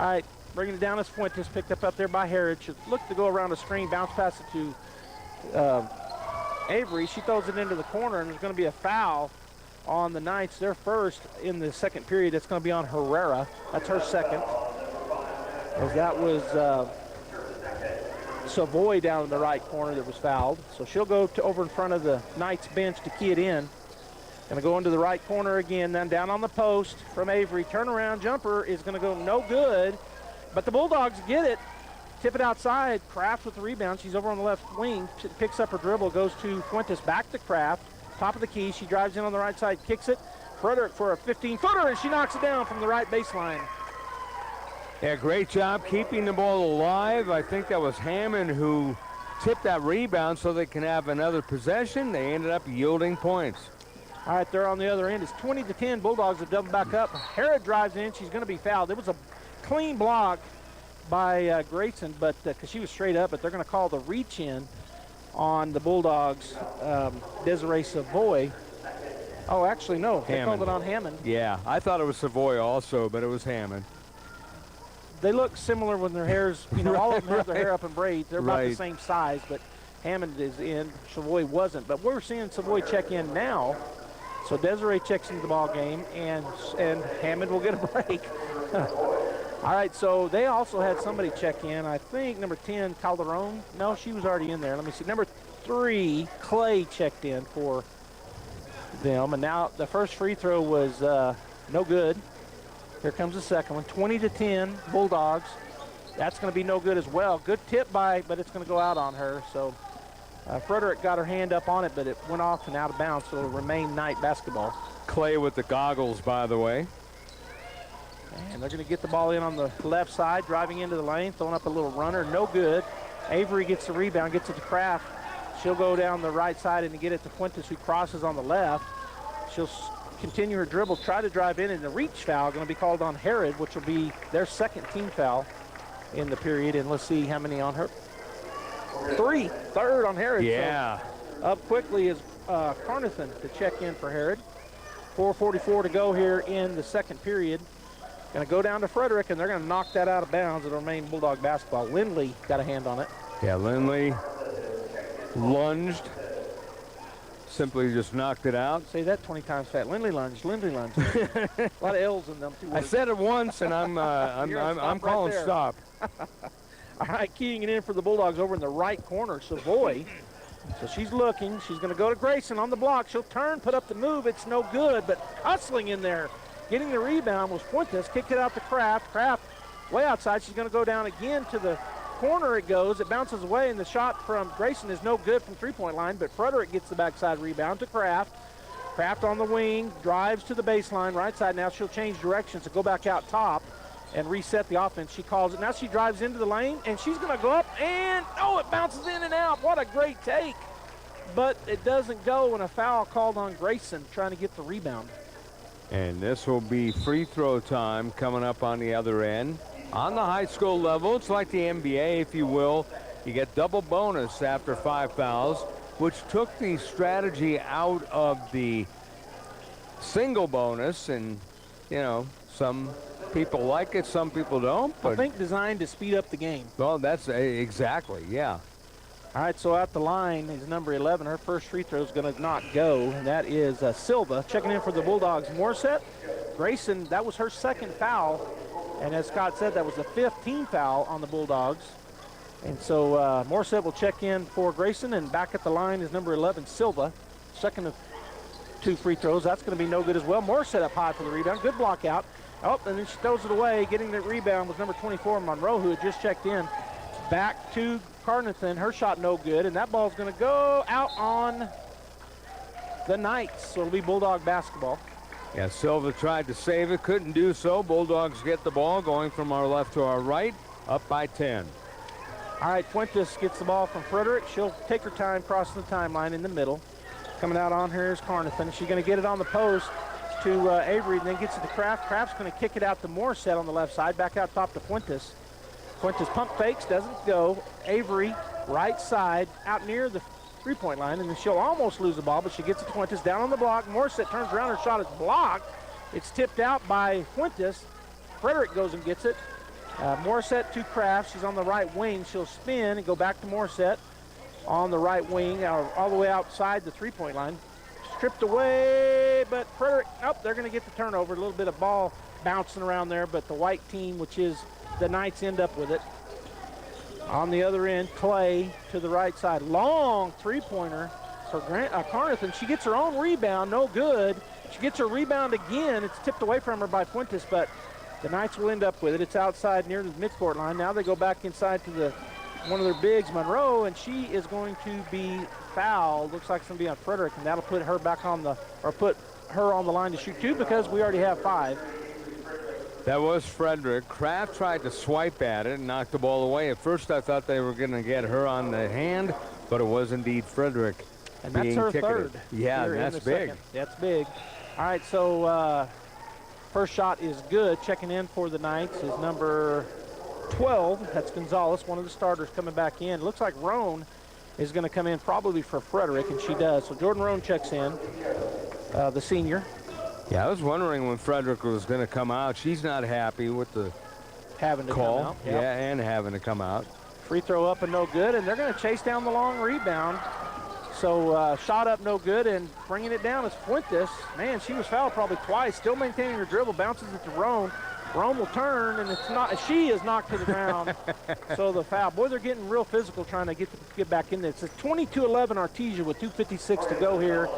right, bringing it down is Fuentes, picked up there by Herod. She looked to go around the screen, bounce pass it to Avery. She throws it into the corner, and there's going to be a foul on the Knights. Their first in the second period. It's going to be on Herrera. That's her second. As that was Savoy down in the right corner that was fouled. So she'll go over in front of the Knights bench to key it in. Going to go into the right corner again, then down on the post from Avery. Turnaround jumper is going to go no good, but the Bulldogs get it. Tip it outside. Kraft with the rebound. She's over on the left wing. She picks up her dribble, goes to Fuentes, back to Kraft. Top of the key. She drives in on the right side, kicks it. Frederick for a 15-footer, and she knocks it down from the right baseline. Yeah, great job keeping the ball alive. I think that was Hammond who tipped that rebound so they can have another possession. They ended up yielding points. All right, they're on the other end. It's 20-10. Bulldogs have doubled back up. Herod drives in. She's going to be fouled. It was a clean block by Grayson, but because she was straight up, but they're going to call the reach in on the Bulldogs. Desiree Savoy. Oh, actually, no. They called it on Hammond. Yeah, I thought it was Savoy also, but it was Hammond. They look similar when their hair's, all of them have their hair up in braids. They're about the same size, but Hammond is in. Savoy wasn't. But we're seeing Savoy check in now. So Desiree checks into the ball game, and Hammond will get a break. All right, so they also had somebody check in. I think number 10, Calderon. No, she was already in there. Let me see. Number 3, Clay checked in for them. And now the first free throw was no good. Here comes the second one. 20-10, Bulldogs. That's going to be no good as well. Good tip but it's going to go out on her. So Frederick got her hand up on it, but it went off and out of bounds, so it'll remain Knight basketball. Clay with the goggles, by the way. And they're going to get the ball in on the left side, driving into the lane, throwing up a little runner. No good. Avery gets the rebound, gets it to Kraft. She'll go down the right side and get it to Fuentes, who crosses on the left. She'll continue her dribble, try to drive in, and the reach foul going to be called on Herod, which will be their second team foul in the period. And let's see how many on her. 3, third on Herod. Yeah. So up quickly is Carnathan to check in for Herod. 4:44 to go here in the second period. Going to go down to Frederick, and they're going to knock that out of bounds. It'll remain Bulldog basketball. Lindley got a hand on it. Yeah, Lindley lunged, simply just knocked it out. Say that 20 times fast. Lindley lunge, Lindley lunge. A lot of L's in them, too. I said it once, and I'm calling right stop. All right, keying it in for the Bulldogs over in the right corner, Savoy. So she's looking. She's going to go to Grayson on the block. She'll turn, put up the move. It's no good, but hustling in there. Getting the rebound was Fuentes. Kicked it out to Kraft. Kraft way outside. She's going to go down again to the corner. It goes. It bounces away, and the shot from Grayson is no good from three-point line, but Frederick gets the backside rebound to Kraft. Kraft on the wing, drives to the baseline, right side. Now she'll change directions to go back out top and reset the offense. She calls it. Now she drives into the lane, and she's going to go up, and, oh, it bounces in and out. What a great take. But it doesn't go, and a foul called on Grayson trying to get the rebound. And this will be free throw time coming up on the other end. On the high school level, it's like the NBA, if you will. You get double bonus after 5 fouls, which took the strategy out of the single bonus. And, you know, some people like it, some people don't. But I think designed to speed up the game. Well, that's exactly, yeah. All right, so at the line is number 11. Her first free throw is going to not go, and that is Silva. Checking in for the Bulldogs, Morset. Grayson, that was her second foul, and as Scott said, that was the 15th foul on the Bulldogs. And so Morset will check in for Grayson, and back at the line is number 11, Silva. Second of 2 free throws. That's going to be no good as well. Morset up high for the rebound. Good block out. Oh, and then she throws it away. Getting the rebound was number 24, Monroe, who had just checked in. Back to Carnathan. Her shot no good, and that ball's going to go out on the Knights. So it'll be Bulldog basketball. Yeah, Silva tried to save it, couldn't do so. Bulldogs get the ball going from our left to our right, up by 10. All right, Fuentes gets the ball from Frederick. She'll take her time crossing the timeline in the middle. Coming out on her is Carnathan. She's going to get it on the post to Avery, and then gets it to Kraft. Kraft's going to kick it out to Morset on the left side, back out top to Fuentes. Fuentes pump fakes, doesn't go. Avery, right side, out near the three-point line, and then she'll almost lose the ball, but she gets it to Fuentes down on the block. Morset turns around, her shot is blocked. It's tipped out by Fuentes. Frederick goes and gets it. Morset to Kraft. She's on the right wing. She'll spin and go back to Morset on the right wing, all the way outside the three-point line. Stripped away, but Frederick, they're going to get the turnover. A little bit of ball bouncing around there, but the white team, which is the Knights, end up with it. On the other end, Clay to the right side. Long three-pointer for Carnathan. She gets her own rebound, no good. She gets her rebound again. It's tipped away from her by Fuentes, but the Knights will end up with it. It's outside near the midcourt line. Now they go back inside to one of their bigs, Monroe, and she is going to be fouled. Looks like it's going to be on Frederick, and that'll put her back on put her on the line to shoot 2 because we already have 5. That was Frederick. Kraft tried to swipe at it and knocked the ball away. At first, I thought they were going to get her on the hand, but it was indeed Frederick. And that's her ticketed. third. Yeah, that's big. Second. That's big. All right, so first shot is good. Checking in for the Knights is number 12. That's Gonzalez, one of the starters coming back in. Looks like Roan is going to come in probably for Frederick, and she does. So Jordan Roan checks in, the senior. Yeah, I was wondering when Frederick was going to come out. She's not happy with the having to call. come out. Yep. Yeah, and having to come out. Free throw up and no good, and they're going to chase down the long rebound. So shot up no good, and bringing it down is Fuentes. Man, she was fouled probably twice, still maintaining her dribble, bounces it to Roan. Roan will turn, and she is knocked to the ground. So the foul. Boy, they're getting real physical trying to get back in there. It's a 22-11 Artesia with 2:56 to go here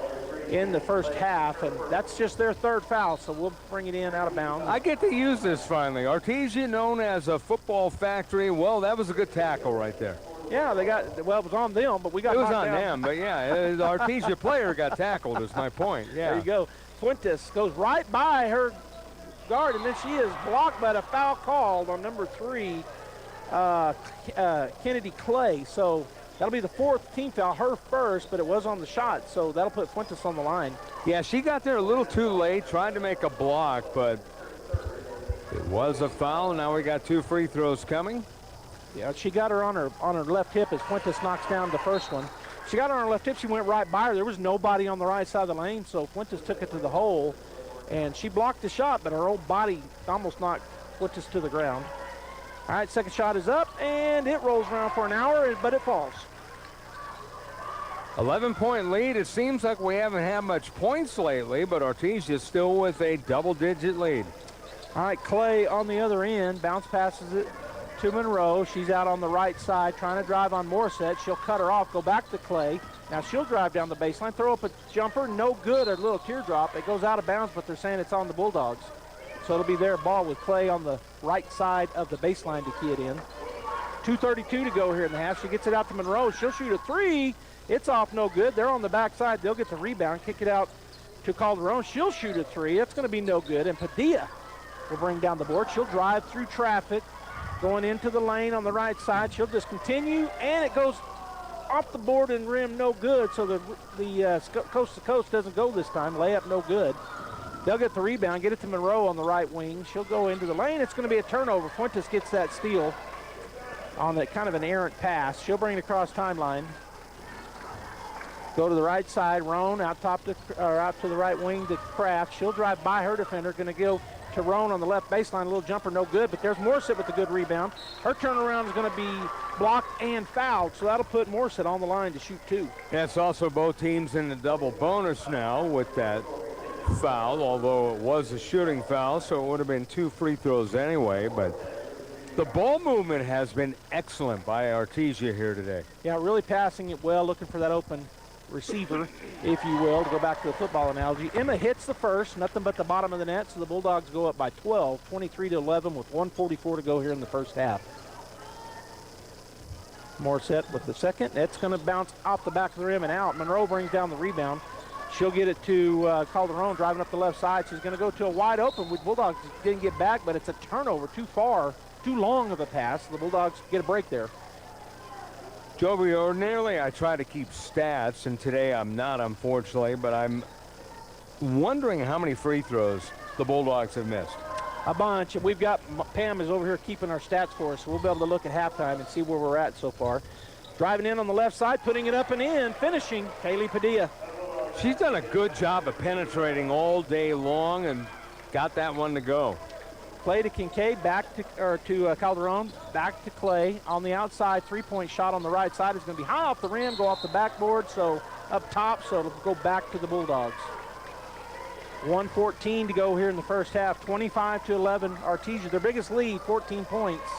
in the first half, and that's just their third foul, so we'll bring it in out of bounds. I get to use this finally. Artesia, known as a football factory. Well, that was a good tackle right there. Yeah, it was on them, but we got it was knocked on down. them, but yeah, the Artesia player got tackled is my point. Yeah. There you go. Fuentes goes right by her guard, and then she is blocked by a foul called on number 3, Kennedy Clay. So that'll be the 4th team foul, her first, but it was on the shot, so that'll put Fuentes on the line. Yeah, she got there a little too late, tried to make a block, but it was a foul. Now we got 2 free throws coming. Yeah, she got her on her left hip as Fuentes knocks down the first one. She got her on her left hip. She went right by her. There was nobody on the right side of the lane, so Fuentes took it to the hole, and she blocked the shot, but her old body almost knocked Fuentes to the ground. All right, second shot is up, and it rolls around for an hour, but it falls. 11-point lead. It seems like we haven't had much points lately, but Artesia still with a double-digit lead. All right, Clay on the other end, bounce passes it to Monroe. She's out on the right side trying to drive on Morissette. She'll cut her off, go back to Clay. Now she'll drive down the baseline, throw up a jumper, no good, a little teardrop. It goes out of bounds, but they're saying it's on the Bulldogs. So it'll be their ball with Clay on the right side of the baseline to key it in. 2:32 to go here in the half. She gets it out to Monroe. She'll shoot a three. It's off, no good. They're on the backside. They'll get the rebound, kick it out to Calderon. She'll shoot a three. It's going to be no good. And Padilla will bring down the board. She'll drive through traffic, going into the lane on the right side. She'll just continue, and it goes off the board and rim, no good. So the coast to coast doesn't go this time. Layup, no good. They'll get the rebound, get it to Monroe on the right wing. She'll go into the lane. It's going to be a turnover. Fuentes gets that steal on that kind of an errant pass. She'll bring it across timeline. Go to the right side. Roan out to the right wing to Kraft. She'll drive by her defender. Going to go to Roan on the left baseline. A little jumper, no good. But there's Morissette with the good rebound. Her turnaround is going to be blocked and fouled. So that'll put Morissette on the line to shoot two. Yeah, it's also both teams in the double bonus now with that foul, although it was a shooting foul, so it would have been 2 free throws anyway. But the ball movement has been excellent by Artesia here today. Yeah, really passing it well, looking for that open receiver, if you will, to go back to the football analogy. Emma hits the first, nothing but the bottom of the net, so the Bulldogs go up by 12, 23-11 with 1:44 to go here in the first half. Morissette with the second. That's going to bounce off the back of the rim and out. Monroe brings down the rebound. She'll get it to Calderon driving up the left side. She's going to go to a wide open. With Bulldogs didn't get back, but it's a turnover, too far, too long of a pass. The Bulldogs get a break there. Joby, ordinarily I try to keep stats, and today I'm not, unfortunately, but I'm wondering how many free throws the Bulldogs have missed. A bunch, and we've got, Pam is over here keeping our stats for us, so we'll be able to look at halftime and see where we're at so far. Driving in on the left side, putting it up and in, finishing, Kaylee Padilla. She's done a good job of penetrating all day long and got that one to go. Clay to Kincaid, back to Calderon, back to Clay. On the outside, three-point shot on the right side is going to be high off the rim, go off the backboard, so up top, so it'll go back to the Bulldogs. 1:14 to go here in the first half, 25-11. Artesia, their biggest lead, 14 points.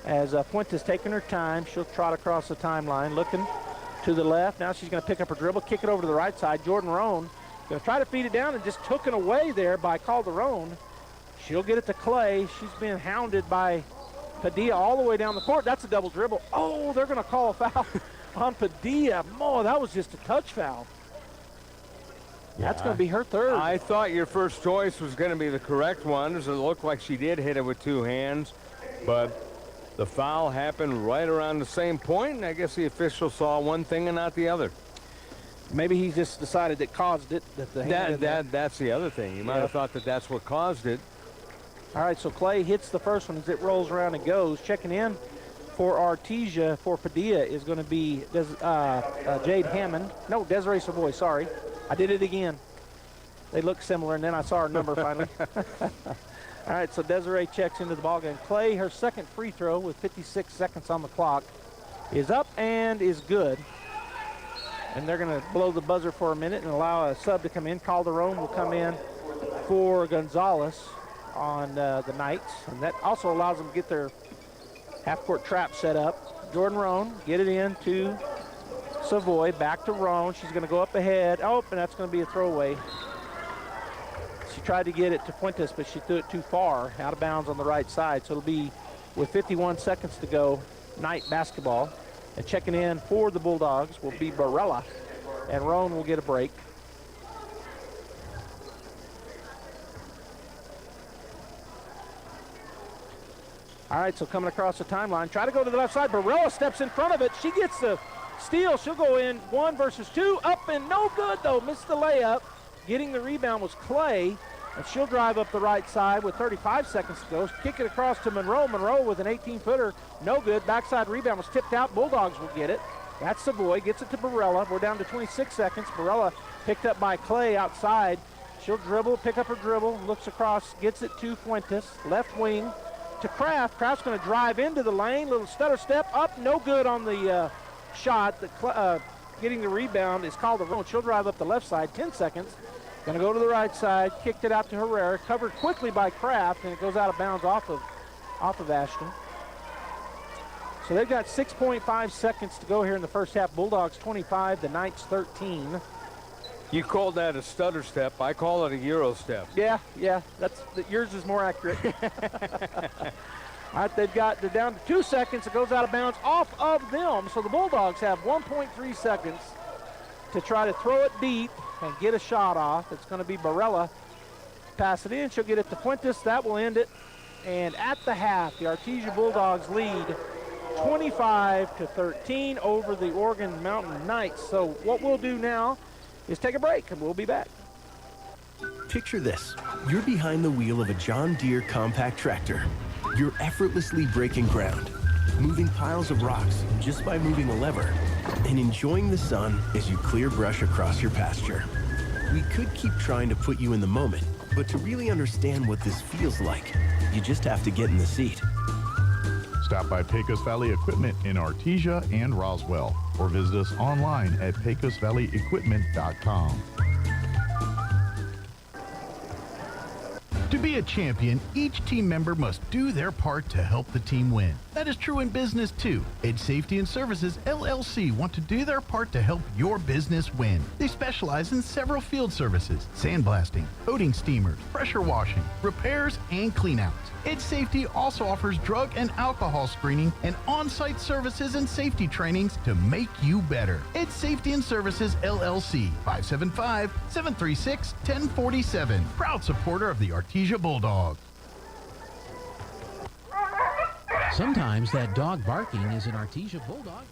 As Fuentes taking her time, she'll trot across the timeline, looking to the left. Now she's going to pick up her dribble, kick it over to the right side. Jordan Roan going to try to feed it down and just took it away there by Calderon. She'll get it to Clay. She's being hounded by Padilla all the way down the court. That's a double dribble. Oh, they're going to call a foul on Padilla. Oh, that was just a touch foul. Yeah. That's going to be her third. I thought your first choice was going to be the correct one, as it looked like she did hit it with two hands, but the foul happened right around the same point, and I guess the official saw one thing and not the other. Maybe he just decided it caused it. That's the other thing. You might have thought that that's what caused it. All right, so Clay hits the first one as it rolls around and goes. Checking in for Artesia for Padilla is going to be Jade Hammond. No, Desiree Savoy, sorry. I did it again. They look similar, and then I saw her number finally. All right, so Desiree checks into the ballgame. Clay, her second free throw with 56 seconds on the clock, is up and is good. And they're going to blow the buzzer for a minute and allow a sub to come in. Calderon will come in for Gonzalez on the Knights. And that also allows them to get their half-court trap set up. Jordan Roan, get it in to Savoy, back to Roan. She's going to go up ahead. Oh, and that's going to be a throwaway. She tried to get it to Fuentes, but she threw it too far, out of bounds on the right side. So it'll be, with 51 seconds to go, Knight basketball. And checking in for the Bulldogs will be Barella, and Roan will get a break. All right, so coming across the timeline, try to go to the left side. Barella steps in front of it. She gets the steal. She'll go in 1 versus 2. Up and no good, though. Missed the layup. Getting the rebound was Clay, and she'll drive up the right side with 35 seconds to go. Kick it across to Monroe. Monroe with an 18-footer. No good. Backside rebound was tipped out. Bulldogs will get it. That's Savoy. Gets it to Barella. We're down to 26 seconds. Barella picked up by Clay outside. She'll dribble, pick up her dribble, looks across, gets it to Fuentes. Left wing to Kraft. Kraft's going to drive into the lane. Little stutter step up. No good on the shot. getting the rebound is called a run. She'll drive up the left side, 10 seconds. Going to go to the right side, kicked it out to Herrera, covered quickly by Kraft, and it goes out of bounds off of Ashton. So they've got 6.5 seconds to go here in the first half. Bulldogs 25, the Knights 13. You called that a stutter step. I call it a Euro step. Yeah, yours is more accurate. All right, they're down to 2 seconds. It goes out of bounds off of them. So the Bulldogs have 1.3 seconds to try to throw it deep and get a shot off. It's going to be Barella. Pass it in. She'll get it to Fuentes. That will end it. And at the half, the Artesia Bulldogs lead 25-13 over the Oregon Mountain Knights. So what we'll do now is take a break, and we'll be back. Picture this. You're behind the wheel of a John Deere compact tractor. You're effortlessly breaking ground, moving piles of rocks just by moving a lever, and enjoying the sun as you clear brush across your pasture. We could keep trying to put you in the moment, but to really understand what this feels like, you just have to get in the seat. Stop by Pecos Valley Equipment in Artesia and Roswell, or visit us online at pecosvalleyequipment.com. To be a champion, each team member must do their part to help the team win. That is true in business too. Edge Safety and Services LLC want to do their part to help your business win. They specialize in several field services: sandblasting, coating steamers, pressure washing, repairs, and cleanouts. Edge Safety also offers drug and alcohol screening and on-site services and safety trainings to make you better. Edge Safety and Services LLC, 575-736-1047. Proud supporter of the Artesia Bulldogs. Sometimes that dog barking is an Artesia Bulldog.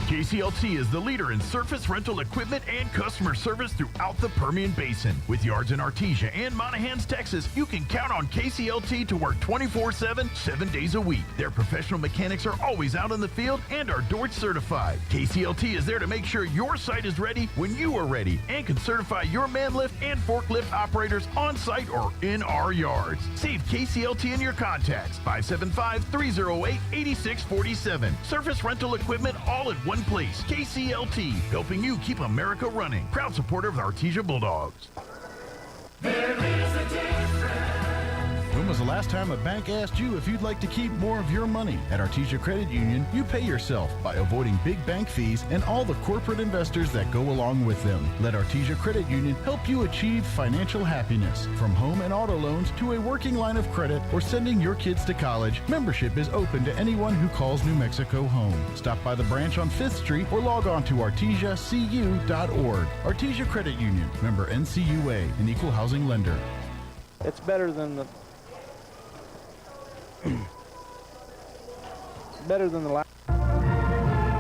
KCLT is the leader in surface rental equipment and customer service throughout the Permian Basin. With yards in Artesia and Monahans, Texas, you can count on KCLT to work 24/7, 7 days a week. Their professional mechanics are always out in the field and are Dorch certified. KCLT is there to make sure your site is ready when you are ready and can certify your man lift and forklift operators on site or in our yards. Save KCLT in your contacts, 575-308-8647. Surface rental equipment all in one place. KCLT, helping you keep America running. Proud supporter of the Artesia Bulldogs. There is a difference. When was the last time a bank asked you if you'd like to keep more of your money? At Artesia Credit Union, you pay yourself by avoiding big bank fees and all the corporate investors that go along with them. Let Artesia Credit Union help you achieve financial happiness. From home and auto loans to a working line of credit or sending your kids to college, membership is open to anyone who calls New Mexico home. Stop by the branch on 5th Street or log on to artesiacu.org. Artesia Credit Union, member NCUA, an equal housing lender. It's better than the last.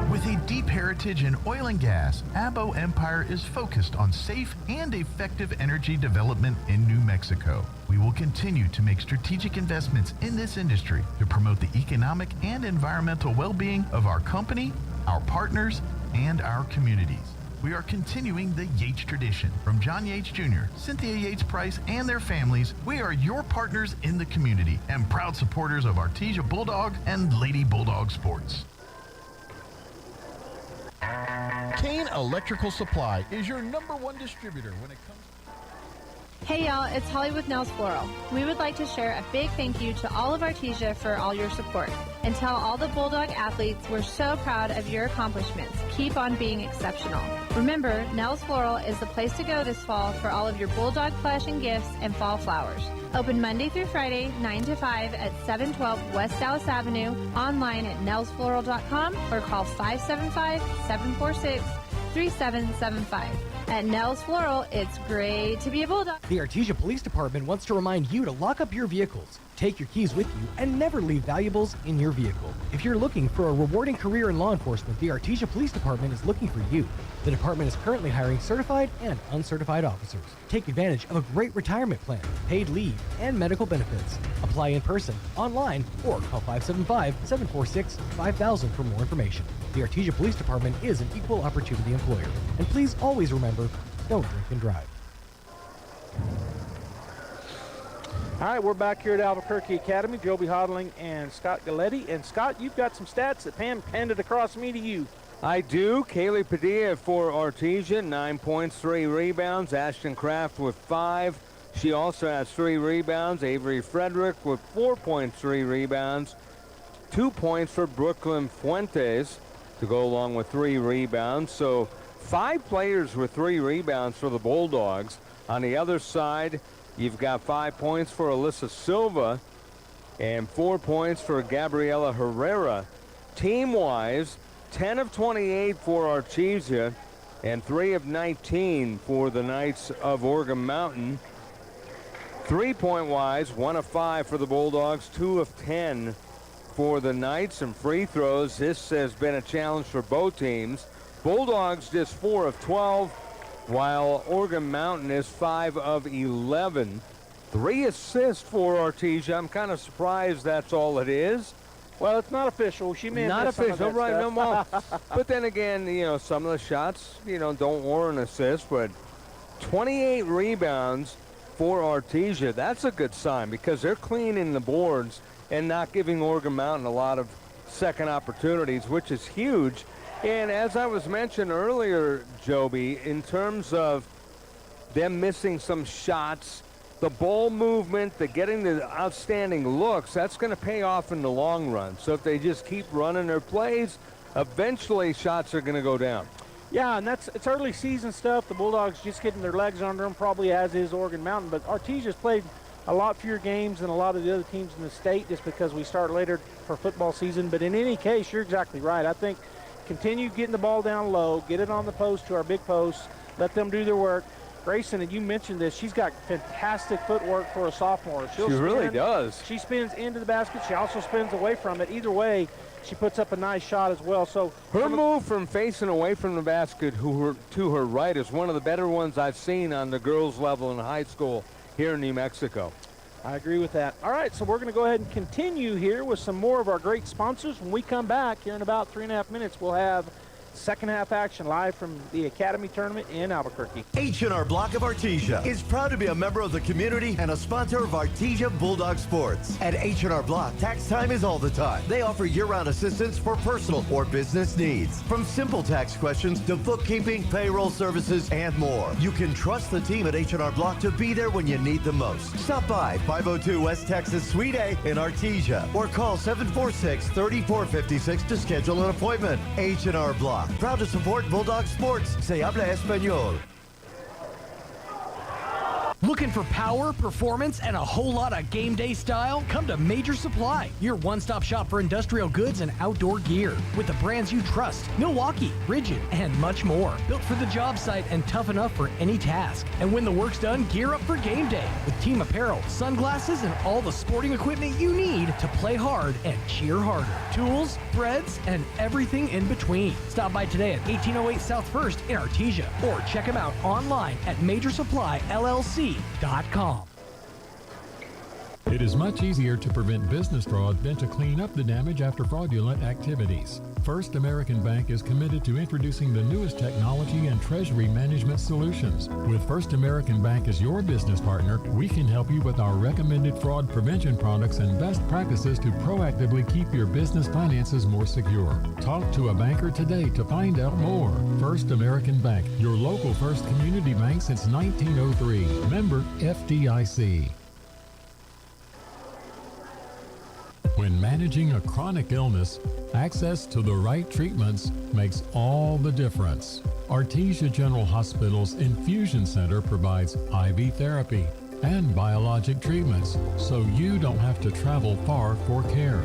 With a deep heritage in oil and gas, Abo Empire is focused on safe and effective energy development in New Mexico. We will continue to make strategic investments in this industry to promote the economic and environmental well-being of our company, our partners, and our communities. We are continuing the Yates tradition. From John Yates Jr., Cynthia Yates Price, and their families, we are your partners in the community and proud supporters of Artesia Bulldog and Lady Bulldog Sports. Kane Electrical Supply is your #1 distributor when it comes. Hey y'all, it's Holly with Nels Floral. We would like to share a big thank you to all of Artesia for all your support and tell all the Bulldog athletes we're so proud of your accomplishments. Keep on being exceptional. Remember, Nels Floral is the place to go this fall for all of your Bulldog flesh and gifts and fall flowers. Open Monday through Friday, 9 to 5 at 712 West Dallas Avenue, online at nelsfloral.com or call 575-746-3775. At Nels Floral, it's great to be a Bulldog. The Artesia Police Department wants to remind you to lock up your vehicles, take your keys with you, and never leave valuables in your vehicle. If you're looking for a rewarding career in law enforcement, the Artesia Police Department is looking for you. The department is currently hiring certified and uncertified officers. Take advantage of a great retirement plan, paid leave, and medical benefits. Apply in person, online, or call 575-746-5000 for more information. The Artesia Police Department is an equal opportunity employer. And please always remember, don't drink and drive. All right, we're back here at Albuquerque Academy. Joby Hodling and Scott Galletti. And Scott, you've got some stats that Pam handed across me to you. I do. Kaylee Padilla for Artesia, 9 points, 3 rebounds. Ashton Kraft with 5. She also has 3 rebounds. Avery Frederick with 4 points, 3 rebounds. 2 points for Brooklyn Fuentes to go along with 3 rebounds. So 5 players with 3 rebounds for the Bulldogs. On the other side, you've got 5 points for Alyssa Silva and 4 points for Gabriela Herrera. Team-wise, 10 of 28 for Artesia and 3 of 19 for the Knights of Oregon Mountain. 3-point-wise, 1 of 5 for the Bulldogs, 2 of 10 for the Knights. And free throws, this has been a challenge for both teams. Bulldogs just 4 of 12, while Oregon Mountain is 5 of 11. 3 assists for Artesia. I'm kind of surprised that's all it is. Well, it's not official. She may have Not missed some of official, that right? stuff. No more. But then again, some of the shots, don't warrant assist. But 28 rebounds for Artesia. That's a good sign because they're cleaning the boards and not giving Oregon Mountain a lot of second opportunities, which is huge. And as I was mentioned earlier, Joby, in terms of them missing some shots, the ball movement, the getting the outstanding looks, that's going to pay off in the long run. So if they just keep running their plays, eventually shots are going to go down. Yeah, and it's early season stuff. The Bulldogs just getting their legs under them, probably as is Oregon Mountain. But Artesia's played a lot fewer games than a lot of the other teams in the state just because we start later for football season. But in any case, you're exactly right. I think continue getting the ball down low, get it on the post to our big posts, let them do their work. Grayson, and you mentioned this, she's got fantastic footwork for a sophomore. She really does. She spins into the basket. She also spins away from it. Either way, she puts up a nice shot as well. So her move from facing away from the basket to her right is one of the better ones I've seen on the girls' level in high school here in New Mexico. I agree with that. All right, so we're going to go ahead and continue here with some more of our great sponsors. When we come back here in about 3.5 minutes, we'll have second half action live from the Academy Tournament in Albuquerque. H&R Block of Artesia is proud to be a member of the community and a sponsor of Artesia Bulldog Sports. At H&R Block, tax time is all the time. They offer year-round assistance for personal or business needs. From simple tax questions to bookkeeping, payroll services, and more. You can trust the team at H&R Block to be there when you need them most. Stop by 502 West Texas Suite A in Artesia or call 746-3456 to schedule an appointment. H&R Block. Proud to support Bulldog Sports. Se habla español. Looking for power, performance, and a whole lot of game day style? Come to Major Supply, your one-stop shop for industrial goods and outdoor gear. With the brands you trust, Milwaukee, Rigid, and much more. Built for the job site and tough enough for any task. And when the work's done, gear up for game day. With team apparel, sunglasses, and all the sporting equipment you need to play hard and cheer harder. Tools, threads, and everything in between. Stop by today at 1808 South 1st in Artesia. Or check them out online at MajorSupplyLLC.com. It is much easier to prevent business fraud than to clean up the damage after fraudulent activities. First American Bank is committed to introducing the newest technology and treasury management solutions. With First American Bank as your business partner, we can help you with our recommended fraud prevention products and best practices to proactively keep your business finances more secure. Talk to a banker today to find out more. First American Bank, your local first community bank since 1903. Member FDIC. When managing a chronic illness, access to the right treatments makes all the difference. Artesia General Hospital's Infusion Center provides IV therapy and biologic treatments, so you don't have to travel far for care.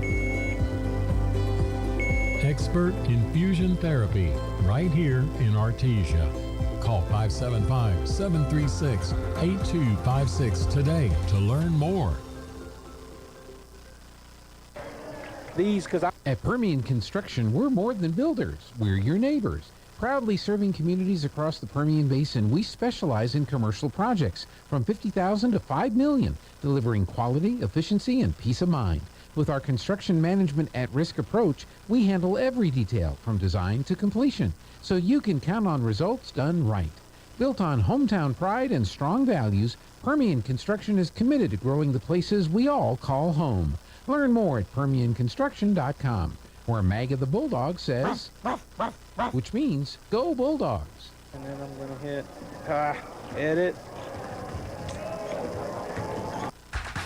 Expert infusion therapy right here in Artesia. Call 575-736-8256 today to learn more. At Permian Construction, we're more than builders. We're your neighbors. Proudly serving communities across the Permian Basin, we specialize in commercial projects from $50,000 to $5 million, delivering quality, efficiency, and peace of mind. With our construction management at-risk approach, we handle every detail from design to completion, so you can count on results done right. Built on hometown pride and strong values, Permian Construction is committed to growing the places we all call home. Learn more at PermianConstruction.com where Maggie the Bulldog says, which means go Bulldogs. And then I'm going to hit edit.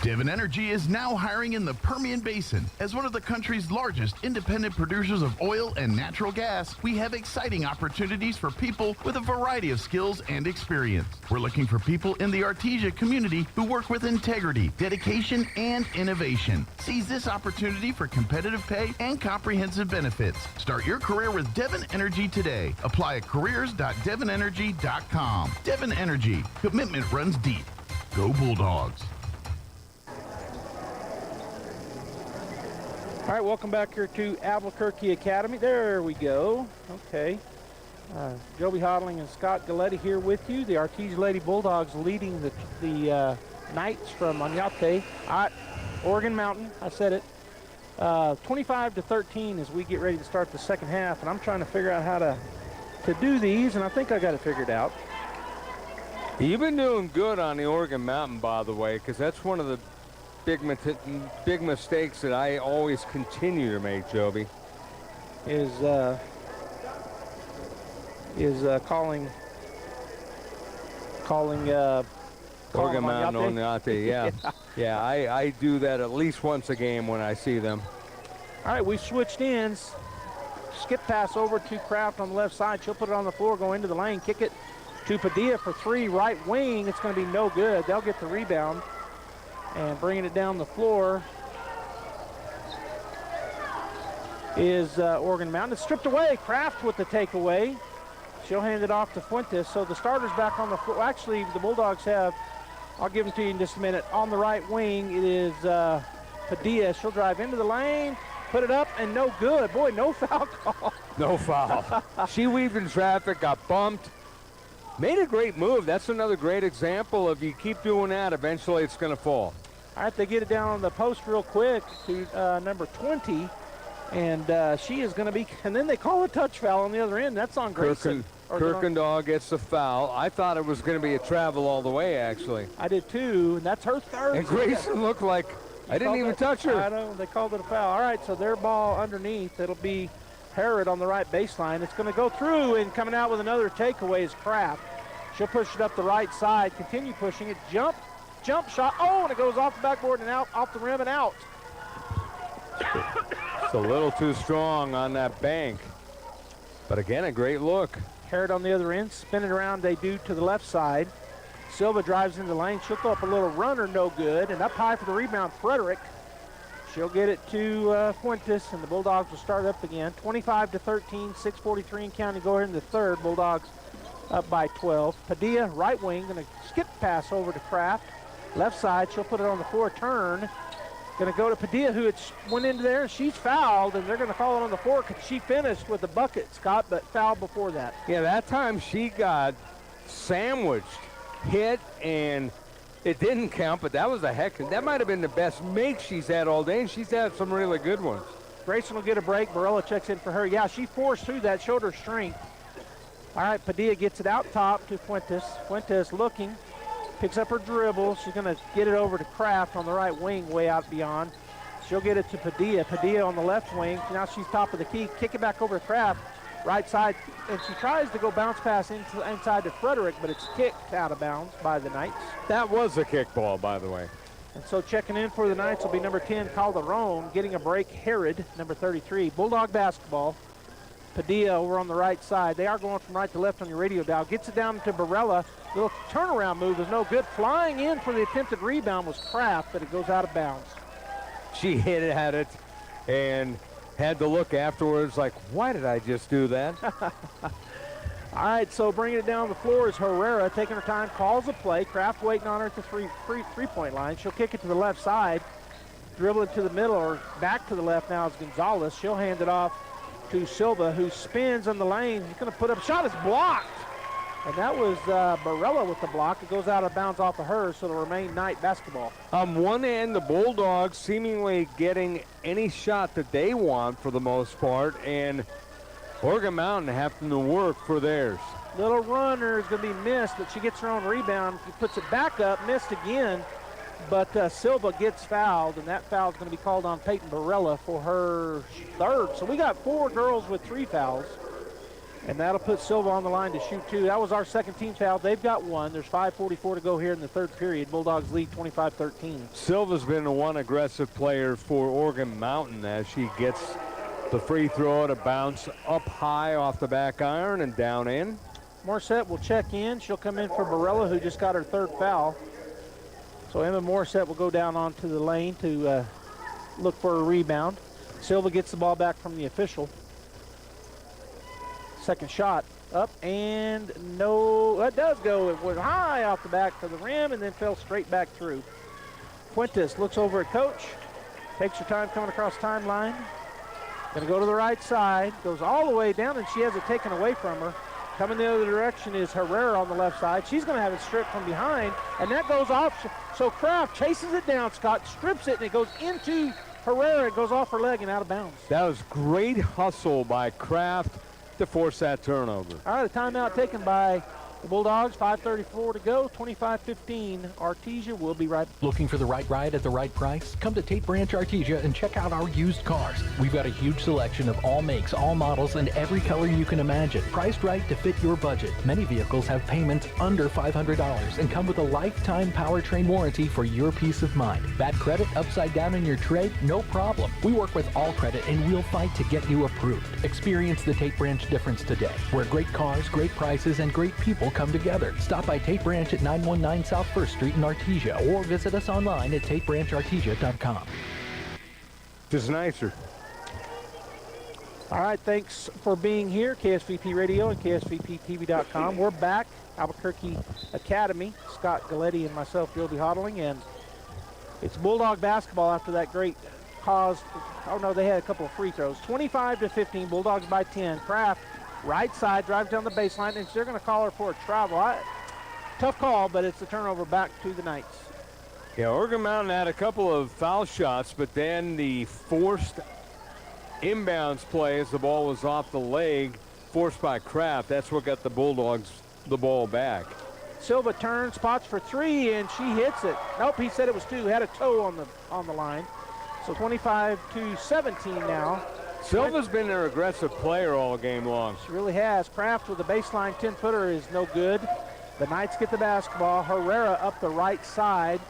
Devon Energy is now hiring in the Permian Basin. As one of the country's largest independent producers of oil and natural gas, we have exciting opportunities for people with a variety of skills and experience. We're looking for people in the Artesia community who work with integrity, dedication, and innovation. Seize this opportunity for competitive pay and comprehensive benefits. Start your career with Devon Energy today. Apply at careers.devonenergy.com. Devon Energy. Commitment runs deep. Go Bulldogs. All right, welcome back here to Albuquerque Academy. There we go. Okay. Joby Hodling and Scott Galletti here with you. The Artesia Lady Bulldogs leading the Knights from Oñate at Oregon Mountain. I said it. 25-13 as we get ready to start the second half. And I'm trying to figure out how to do these, and I think I got it figured out. You've been doing good on the Oregon Mountain, by the way, because that's one of the big mistakes that I always continue to make, Joby. Is calling Oregon Mountain Oñate, yeah. Yeah, I do that at least once a game when I see them. All right, we switched ends. Skip pass over to Kraft on the left side. She'll put it on the floor, go into the lane, kick it to Padilla for three, right wing. It's going to be no good. They'll get the rebound. And bringing it down the floor is Oregon Mountain. It's stripped away. Kraft with the takeaway. She'll hand it off to Fuentes. So the starters back on the floor. Actually, the Bulldogs have, I'll give them to you in just a minute. On the right wing, it is Padilla. She'll drive into the lane, put it up, and no good. Boy, no foul call. No foul. She weaved in traffic, got bumped. Made a great move. That's another great example of you keep doing that, eventually it's going to fall. All right, they get it down on the post real quick to number 20, and she is going to be, and then they call a touch foul on the other end. That's on Grayson. Kirkendall gets the foul. I thought it was going to be a travel all the way, actually. I did too, and that's her third. And Grayson looked like, I didn't even touch her. I know, they called it a foul. All right, so their ball underneath. It'll be Harrod on the right baseline. It's going to go through, and coming out with another takeaway is Kraft. She'll push it up the right side, continue pushing it, jump shot. Oh, and it goes off the backboard and out, off the rim and out. It's a little too strong on that bank. But again, a great look. Harrod on the other end, spin it around, they do to the left side. Silva drives into the lane. She'll throw up a little runner, no good. And up high for the rebound, Frederick. She'll get it to Fuentes, and the Bulldogs will start up again. 25-13, 6:43 in counting. Go ahead in the third. Bulldogs up by 12. Padilla, right wing, going to skip pass over to Kraft. Left side, she'll put it on the floor, turn. Going to go to Padilla, who went into there, and she's fouled, and they're going to call it on the floor because she finished with the bucket, Scott, but fouled before that. Yeah, that time she got sandwiched, hit, and it didn't count, but that was that might have been the best make she's had all day, and she's had some really good ones. Grayson will get a break. Barella checks in for her. Yeah, she forced through that, showed her strength. All right, Padilla gets it out top to Fuentes. Fuentes looking. Picks up her dribble. She's going to get it over to Kraft on the right wing, way out beyond. She'll get it to Padilla. Padilla on the left wing. Now she's top of the key. Kick it back over to Kraft, right side. And she tries to go bounce pass inside to Frederick, but it's kicked out of bounds by the Knights. That was a kick ball, by the way. And so checking in for the Knights will be number 10, Calderon. Getting a break, Harrod, number 33. Bulldog basketball. Padilla over on the right side. They are going from right to left on your radio dial. Gets it down to Barella. Little turnaround move is no good. Flying in for the attempted rebound was Kraft, but it goes out of bounds. She hit it at it and had to look afterwards like, why did I just do that? All right, so bringing it down the floor is Herrera, taking her time, calls a play. Kraft waiting on her at the three-point line. She'll kick it to the left side, dribble it to the middle, or back to the left now is Gonzalez. She'll hand it off to Silva, who spins on the lane. He's going to put up a shot. It's blocked. And that was Barella with the block. It goes out of bounds off of her, so it'll remain Knight basketball. On one end, the Bulldogs seemingly getting any shot that they want for the most part, and Oregon Mountain having to work for theirs. Little runner is going to be missed, but she gets her own rebound. She puts it back up, missed again But Silva gets fouled, and that foul is going to be called on Peyton Barella for her third. So we got 4 girls with 3 fouls, and that'll put Silva on the line to shoot 2. That was our second team foul. They've got 1. There's 5:44 to go here in the third period. Bulldogs lead 25-13. Silva's been the one aggressive player for Oregon Mountain as she gets the free throw to bounce up high off the back iron and down in. Morissette will check in. She'll come in for Barella, who just got her third foul. So Emma Morissette will go down onto the lane to look for a rebound. Silva gets the ball back from the official. Second shot up and no, that does go. It went high off the back to the rim and then fell straight back through. Fuentes looks over at coach, takes her time coming across timeline. Gonna go to the right side, goes all the way down and she has it taken away from her. Coming the other direction is Herrera on the left side. She's going to have it stripped from behind, and that goes off. So Kraft chases it down, Scott, strips it, and it goes into Herrera. It goes off her leg and out of bounds. That was great hustle by Kraft to force that turnover. All right, a timeout taken by the Bulldogs. 5:34 to go, 25-15. Artesia will be right back. Looking for the right ride at the right price? Come to Tate Branch Artesia and check out our used cars. We've got a huge selection of all makes, all models, and every color you can imagine. Priced right to fit your budget. Many vehicles have payments under $500 and come with a lifetime powertrain warranty for your peace of mind. Bad credit upside down in your trade? No problem. We work with all credit and we'll fight to get you approved. Experience the Tate Branch difference today, where great cars, great prices, and great people come together. Stop by Tate Branch at 919 South 1st Street in Artesia or visit us online at tatebranchartesia.com. Just nicer. All right, thanks for being here, KSVP Radio and KSVPTV.com. We're back, Albuquerque Academy. Scott Galletti and myself, Joe B. Hodling, and it's Bulldog basketball after that great cause. Oh, no, they had a couple of free throws. 25-15, Bulldogs by 10. Kraft, right side, drives down the baseline, and they're going to call her for a travel. Tough call, but it's a turnover back to the Knights. Yeah, Oregon Mountain had a couple of foul shots, but then the forced inbounds play as the ball was off the leg, forced by Kraft. That's what got the Bulldogs the ball back. Silva turns, spots for 3, and she hits it. Nope, he said it was 2. Had a toe on the line. So 25-17 now. Silva's been their aggressive player all game long. She really has. Kraft with a baseline 10-footer is no good. The Knights get the basketball. Herrera up the right side.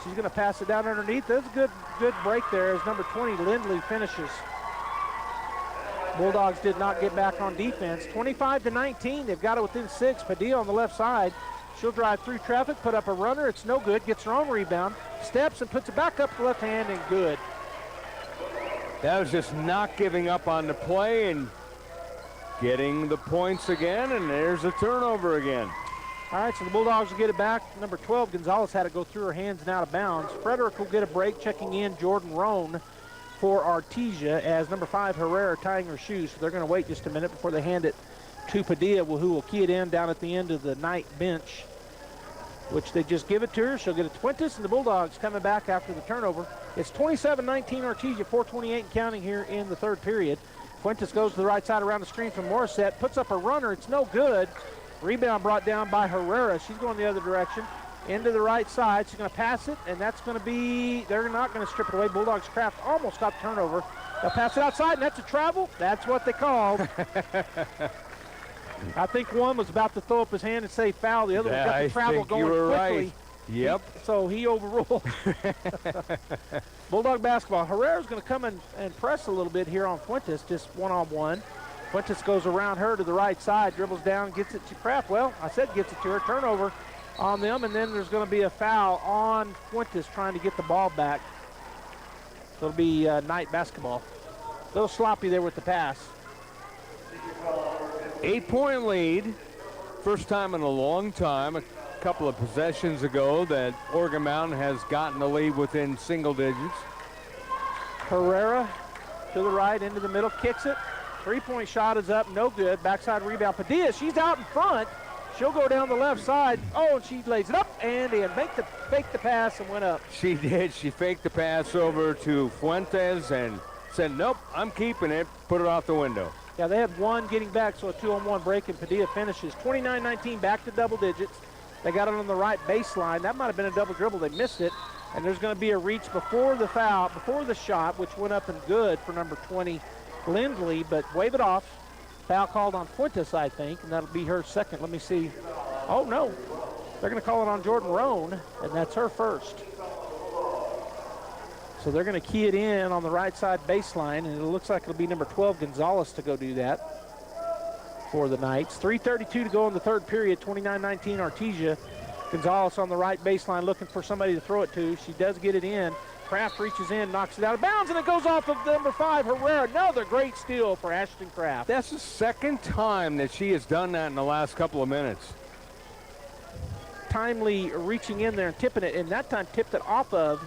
She's going to pass it down underneath. That's a good break there as number 20, Lindley, finishes. Bulldogs did not get back on defense. 25-19. They've got it within 6. Padilla on the left side. She'll drive through traffic, put up a runner. It's no good. Gets her own rebound. Steps and puts it back up to left hand and good. That was just not giving up on the play and getting the points again, and there's a turnover again. All right, so the Bulldogs will get it back. Number 12, Gonzalez, had it go through her hands and out of bounds. Frederick will get a break, checking in Jordan Roan for Artesia as number 5, Herrera, tying her shoes. So they're going to wait just a minute before they hand it to Padilla, who will key it in down at the end of the Knight bench, which they just give it to her. She'll get it to Fuentes, and the Bulldogs coming back after the turnover. It's 27-19 Artesia, 4:28 and counting here in the third period. Fuentes goes to the right side around the screen from Morissette, puts up a runner. It's no good. Rebound brought down by Herrera. She's going the other direction, into the right side. She's going to pass it, and that's going to be, they're not going to strip it away. Bulldogs Kraft almost got the turnover. They'll pass it outside, and that's a travel. That's what they called. I think one was about to throw up his hand and say foul. The other one got the travel going quickly. Right. Yep. So he overruled. Bulldog basketball. Herrera's going to come in and press a little bit here on Fuentes, just one-on-one. Fuentes goes around her to the right side, dribbles down, gets it to Kraft. Well, I said gets it to her. Turnover on them, and then there's going to be a foul on Fuentes trying to get the ball back. So it'll be Knight basketball. A little sloppy there with the pass. 8-point lead. First time in a long time. A couple of possessions ago that Oregon Mountain has gotten the lead within single digits. Herrera to the right, into the middle, kicks it. Three-point shot is up, no good. Backside rebound. Padilla, she's out in front. She'll go down the left side. Oh, and she lays it up and in. Faked the pass and went up. She did. She faked the pass over to Fuentes and said, nope, I'm keeping it. Put it off the window. Yeah, they had one getting back, so a 2-on-1 break, and Padilla finishes. 29-19, back to double digits. They got it on the right baseline. That might have been a double dribble. They missed it. And there's going to be a reach before the foul, before the shot, which went up and good for number 20, Lindley, but wave it off. Foul called on Fuentes, I think, and that'll be her second. Let me see. Oh, no. They're going to call it on Jordan Roan, and that's her first. So they're going to key it in on the right side baseline, and it looks like it'll be number 12, Gonzalez, to go do that for the Knights. 3:32 to go in the third period, 29-19 Artesia. Gonzalez on the right baseline looking for somebody to throw it to. She does get it in. Kraft reaches in, knocks it out of bounds, and it goes off of number 5, Herrera. Another great steal for Ashton Kraft. That's the second time that she has done that in the last couple of minutes. Timely reaching in there and tipping it, and that time tipped it off of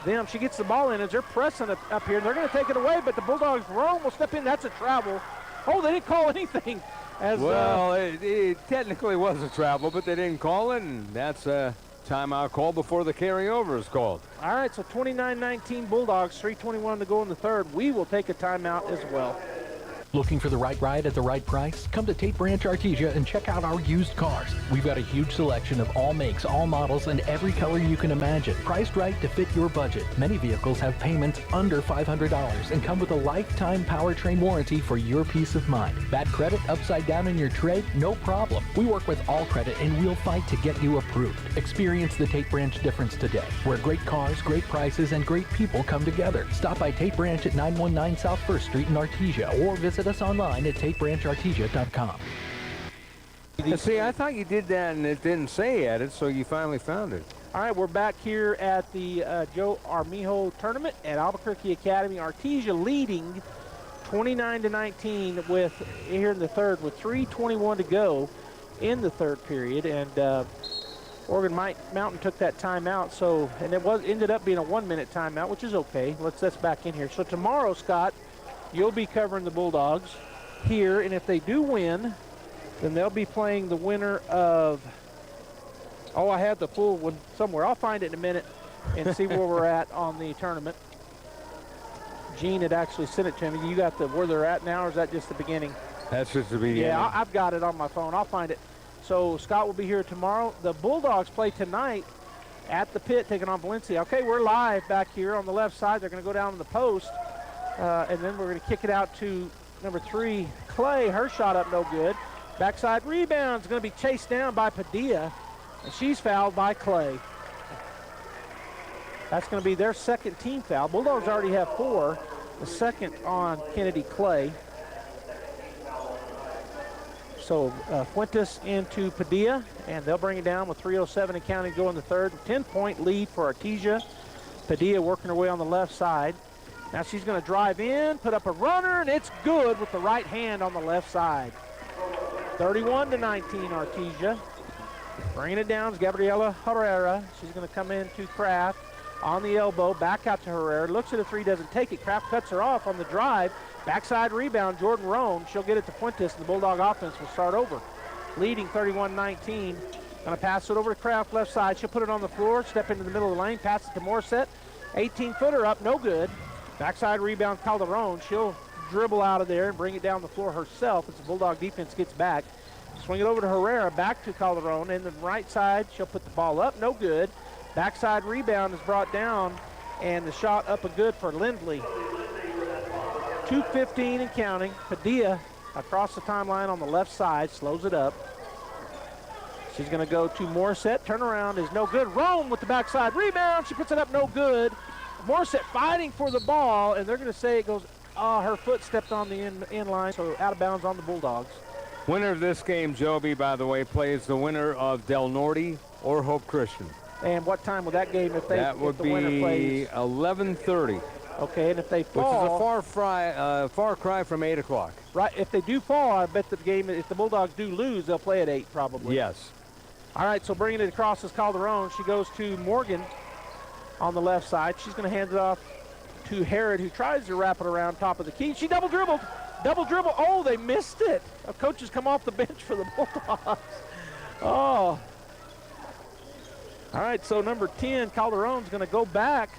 them. She gets the ball in as they're pressing it up here, and they're going to take it away, but the Bulldogs, Rome will step in. That's a travel. Oh, they didn't call anything. It technically was a travel, but they didn't call it, and that's a timeout call before the carryover is called. All right, so 29-19 Bulldogs, 3:21 to go in the third. We will take a timeout as well. Looking for the right ride at the right price? Come to Tate Branch Artesia and check out our used cars. We've got a huge selection of all makes, all models, and every color you can imagine. Priced right to fit your budget. Many vehicles have payments under $500 and come with a lifetime powertrain warranty for your peace of mind. Bad credit upside down in your trade? No problem. We work with all credit and we'll fight to get you approved. Experience the Tate Branch difference today, where great cars, great prices, and great people come together. Stop by Tate Branch at 919 South 1st Street in Artesia or visit us online at tatebranchartesia.com. See, I thought you did that and it didn't say at it, so you finally found it. All right, we're back here at the Joe Armijo tournament at Albuquerque Academy. Artesia leading 29-19 with here in the third with 3:21 to go in the third period, and Oregon Mountain took that timeout, so and it ended up being a 1-minute timeout, which is okay. Let's back in here. So tomorrow, Scott, you'll be covering the Bulldogs here, and if they do win, then they'll be playing the winner of, oh, I have the full one somewhere. I'll find it in a minute and see where we're at on the tournament. Gene had actually sent it to me. You got where they're at now, or is that just the beginning? That's just the beginning. Yeah, I've got it on my phone. I'll find it. So Scott will be here tomorrow. The Bulldogs play tonight at the pit, taking on Valencia. Okay, we're live back here on the left side. They're going to go down on the post. And then we're going to kick it out to number 3, Clay. Her shot up, no good. Backside rebound is going to be chased down by Padilla, and she's fouled by Clay. That's going to be their second team foul. Bulldogs already have 4, the second on Kennedy Clay. So Fuentes into Padilla, and they'll bring it down with 3:07 and counting to go in the third. 10-point lead for Artesia. Padilla working her way on the left side. Now she's going to drive in, put up a runner, and it's good with the right hand on the left side. 31-19 Artesia. Bringing it down is Gabriela Herrera. She's going to come into Kraft on the elbow, back out to Herrera. Looks at a three, doesn't take it. Kraft cuts her off on the drive. Backside rebound, Jordan Roan. She'll get it to Fuentes, and the Bulldog offense will start over. Leading 31-19. Going to pass it over to Kraft, left side. She'll put it on the floor, step into the middle of the lane, pass it to Morissette. 18-footer up, no good. Backside rebound, Calderon. She'll dribble out of there and bring it down the floor herself as the Bulldog defense gets back. Swing it over to Herrera, back to Calderon. In the right side, she'll put the ball up, no good. Backside rebound is brought down, and the shot up a good for Lindley. 2:15 and counting. Padilla across the timeline on the left side, slows it up. She's going to go to Morissette. Turnaround is no good. Rome with the backside rebound. She puts it up, no good. Morissette fighting for the ball, and they're going to say it goes, her foot stepped on the in line, so out of bounds on the Bulldogs. Winner of this game, Joby, by the way, plays the winner of Del Norte or Hope Christian. And what time will that game if that would be 11:30. Okay, and if they fall, which is a far cry from 8 o'clock. Right. If they do fall, I bet the game. If the Bulldogs do lose, they'll play at 8 probably. Yes. All right. So bringing it across is Calderon. She goes to Morgan on the left side. She's going to hand it off to Herod, who tries to wrap it around top of the key. She double dribbled. Oh, they missed it. Coaches come off the bench for the Bulldogs. Oh. All right, so number 10, Calderon's going to go back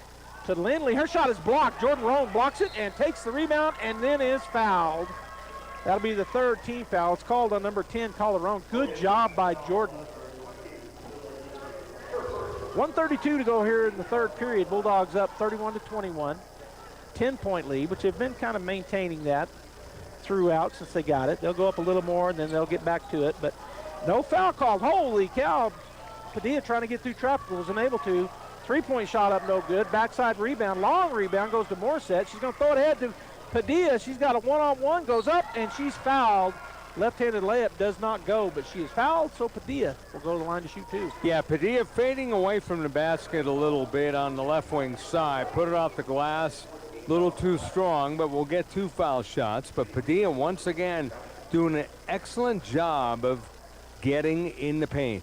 to Lindley. Her shot is blocked. Jordan Roan blocks it and takes the rebound and then is fouled. That'll be the third team foul. It's called on number 10, Calderon. Good job by Jordan. 1:32 to go here in the third period. Bulldogs up 31-21. 10-point lead, which have been kind of maintaining that throughout since they got it. They'll go up a little more, and then they'll get back to it. But no foul called. Holy cow. Padilla trying to get through traffic, was unable to. Three-point shot up, no good. Backside rebound, long rebound, goes to Morissette. She's going to throw it ahead to Padilla. She's got a one-on-one, goes up, and she's fouled. Left-handed layup does not go, but she is fouled, so Padilla will go to the line to shoot two. Yeah, Padilla fading away from the basket a little bit on the left wing side. Put it off the glass. A little too strong, but we'll get 2 foul shots. But Padilla, once again, doing an excellent job of getting in the paint.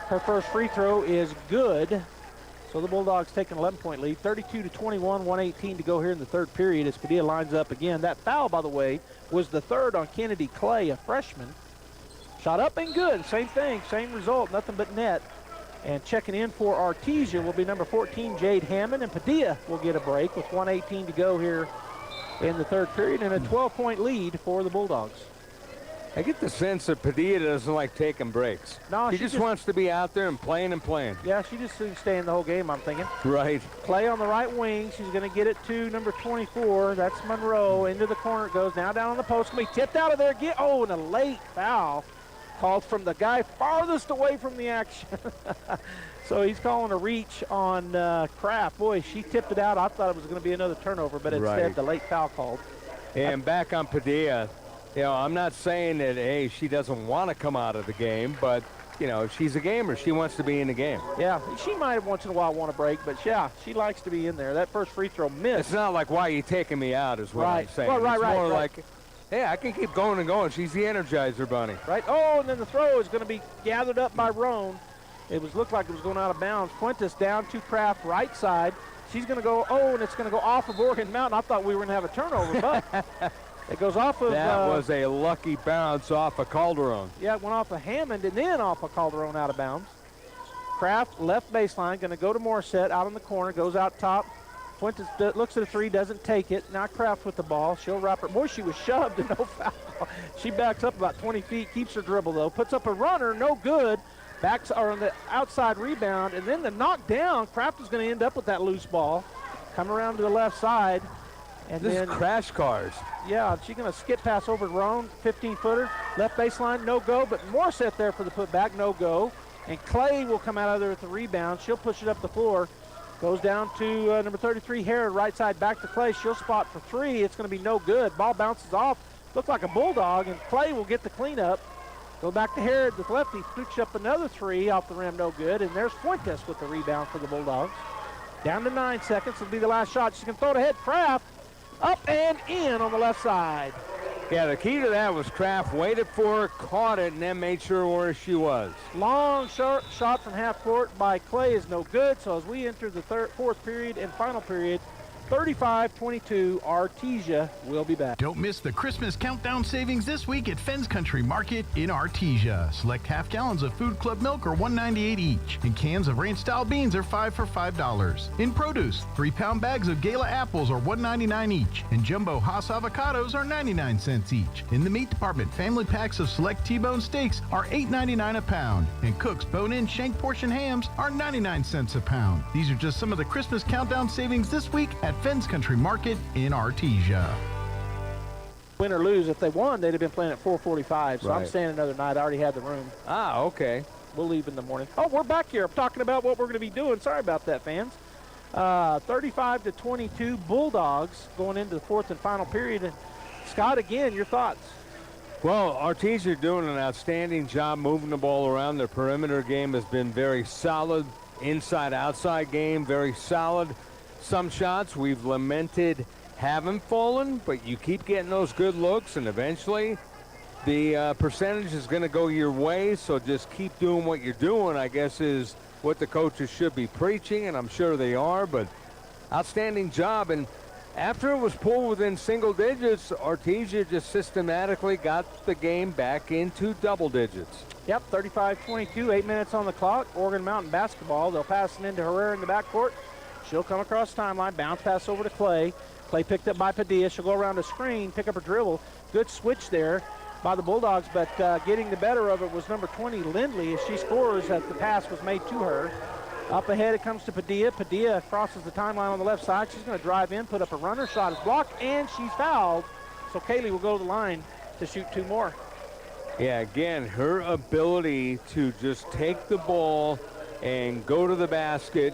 Her first free throw is good. So the Bulldogs take an 11-point lead, 32-21, 1:18 to go here in the third period as Padilla lines up again. That foul, by the way, was the third on Kennedy Clay, a freshman. Shot up and good. Same thing, same result, nothing but net. And checking in for Artesia will be number 14, Jade Hammond, and Padilla will get a break with 1:18 to go here in the third period and a 12-point lead for the Bulldogs. I get the sense that Padilla doesn't like taking breaks. No, she just wants to be out there and playing and playing. Yeah, she just didn't stay in the whole game, I'm thinking. Right. Clay on the right wing. She's going to get it to number 24. That's Monroe. Into the corner it goes. Now down on the post. Going to be tipped out of there. Oh, and a late foul called from the guy farthest away from the action. So he's calling a reach on Kraft. Boy, she tipped it out. I thought it was going to be another turnover, but instead the late foul called. And back on Padilla. You know, I'm not saying that, hey, she doesn't want to come out of the game, but, you know, she's a gamer. She wants to be in the game. Yeah, she might have once in a while want a break, but, yeah, she likes to be in there. That first free throw missed. It's not like, why are you taking me out is what I'm saying. Well, it's more like, hey, I can keep going and going. She's the Energizer Bunny. Right. Oh, and then the throw is going to be gathered up by Roan. It looked like it was going out of bounds. Fuentes down to Kraft, right side. She's going to go, and it's going to go off of Oregon Mountain. I thought we were going to have a turnover, but it goes off of... That was a lucky bounce off of Calderon. Yeah, it went off of Hammond and then off of Calderon out of bounds. Kraft, left baseline, going to go to Morissette, out in the corner, goes out top. Fuentes looks at a three, doesn't take it. Now Kraft with the ball. She'll wrap her. Boy, she was shoved and no foul. She backs up about 20 feet, keeps her dribble, though. Puts up a runner, no good. Backs are on the outside rebound, and then the knockdown. Kraft is going to end up with that loose ball. Come around to the left side. And this then is crash cars. Yeah, she's going to skip pass over to Roan, 15-footer. Left baseline, no go, but Morissette there for the putback, no go. And Clay will come out of there with the rebound. She'll push it up the floor. Goes down to number 33, Herod, right side, back to Clay. She'll spot for three. It's going to be no good. Ball bounces off. Looks like a Bulldog, and Clay will get the cleanup. Go back to Herod with lefty. Scooch up another three off the rim, no good. And there's Fuentes with the rebound for the Bulldogs. Down to 9 seconds. It'll be the last shot. She's going to throw it ahead. Kraft up and in on the left side. Yeah, the key to that was Kraft waited for her, caught it, and then made sure where she was. Long shot from half court by Clay is no good. So as we enter the fourth period and final period, 35-22, Artesia will be back. Don't miss the Christmas countdown savings this week at Fens Country Market in Artesia. Select half gallons of Food Club milk are $1.98 each, and cans of ranch-style beans are 5 for $5. In produce, 3-pound bags of Gala apples are $1.99 each, and jumbo Hass avocados are 99 cents each. In the meat department, family packs of select T-bone steaks are $8.99 a pound, and Cook's bone-in shank portion hams are 99 cents a pound. These are just some of the Christmas countdown savings this week at Fens Country Market in Artesia. Win or lose, if they won, they'd have been playing at 4:45. So Right. I'm staying another night. I already had the room. Ah, okay. We'll leave in the morning. Oh, we're back here. I'm talking about what we're going to be doing. Sorry about that, fans. 35-22 Bulldogs going into the fourth and final period. And Scott, again, your thoughts? Well, Artesia doing an outstanding job moving the ball around. Their perimeter game has been very solid. Inside-outside game, very solid. Some shots we've lamented haven't fallen, but you keep getting those good looks, and eventually the percentage is going to go your way. So just keep doing what you're doing, I guess, is what the coaches should be preaching, and I'm sure they are. But outstanding job. And after it was pulled within single digits, Artesia just systematically got the game back into double digits. Yep, 35-22, 8 minutes on the clock. Oregon Mountain basketball. They'll pass it into Herrera in the backcourt. She'll come across the timeline, bounce pass over to Clay. Clay picked up by Padilla. She'll go around the screen, pick up her dribble. Good switch there by the Bulldogs, but getting the better of it was number 20, Lindley, as she scores as the pass was made to her. Up ahead it comes to Padilla. Padilla crosses the timeline on the left side. She's going to drive in, put up a runner. Shot is blocked, and she's fouled. So Kaylee will go to the line to shoot 2 more. Yeah, again, her ability to just take the ball and go to the basket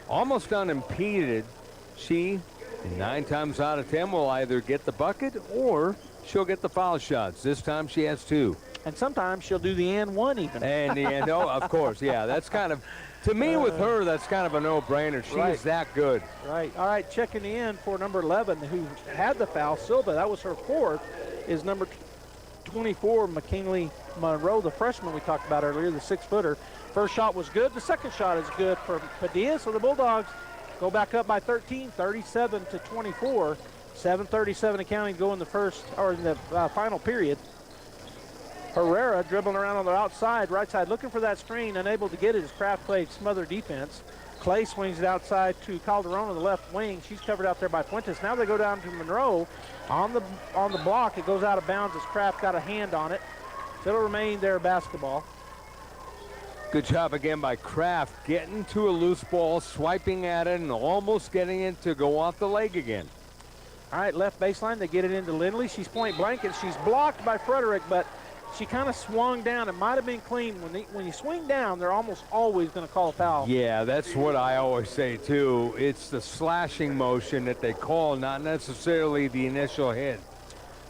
almost unimpeded. She, 9 times out of 10, will either get the bucket or she'll get the foul shots. This time she has 2. And sometimes she'll do the and 1 even. And of course, yeah, that's kind of, to me with her, that's kind of a no-brainer. She's that good. Right. All right, checking in for number 11, who had the foul, Silva. That was her 4th, is number 24, McKinley Monroe, the freshman we talked about earlier, the 6-footer. First shot was good. The second shot is good for Padilla. So the Bulldogs go back up by 13, 37-24. 7:37 and counting to go in the first, or in the final period. Herrera dribbling around on the outside, right side, looking for that screen, unable to get it as Kraft played smother defense. Clay swings it outside to Calderon on the left wing. She's covered out there by Fuentes. Now they go down to Monroe on the block. It goes out of bounds as Kraft got a hand on it. So it'll remain their basketball. Good job again by Kraft, getting to a loose ball, swiping at it, and almost getting it to go off the leg again. All right, left baseline, they get it into Lindley. She's point blank, and she's blocked by Frederick, but she kind of swung down. It might have been clean. When you swing down, they're almost always going to call a foul. Yeah, that's what I always say, too. It's the slashing motion that they call, not necessarily the initial hit.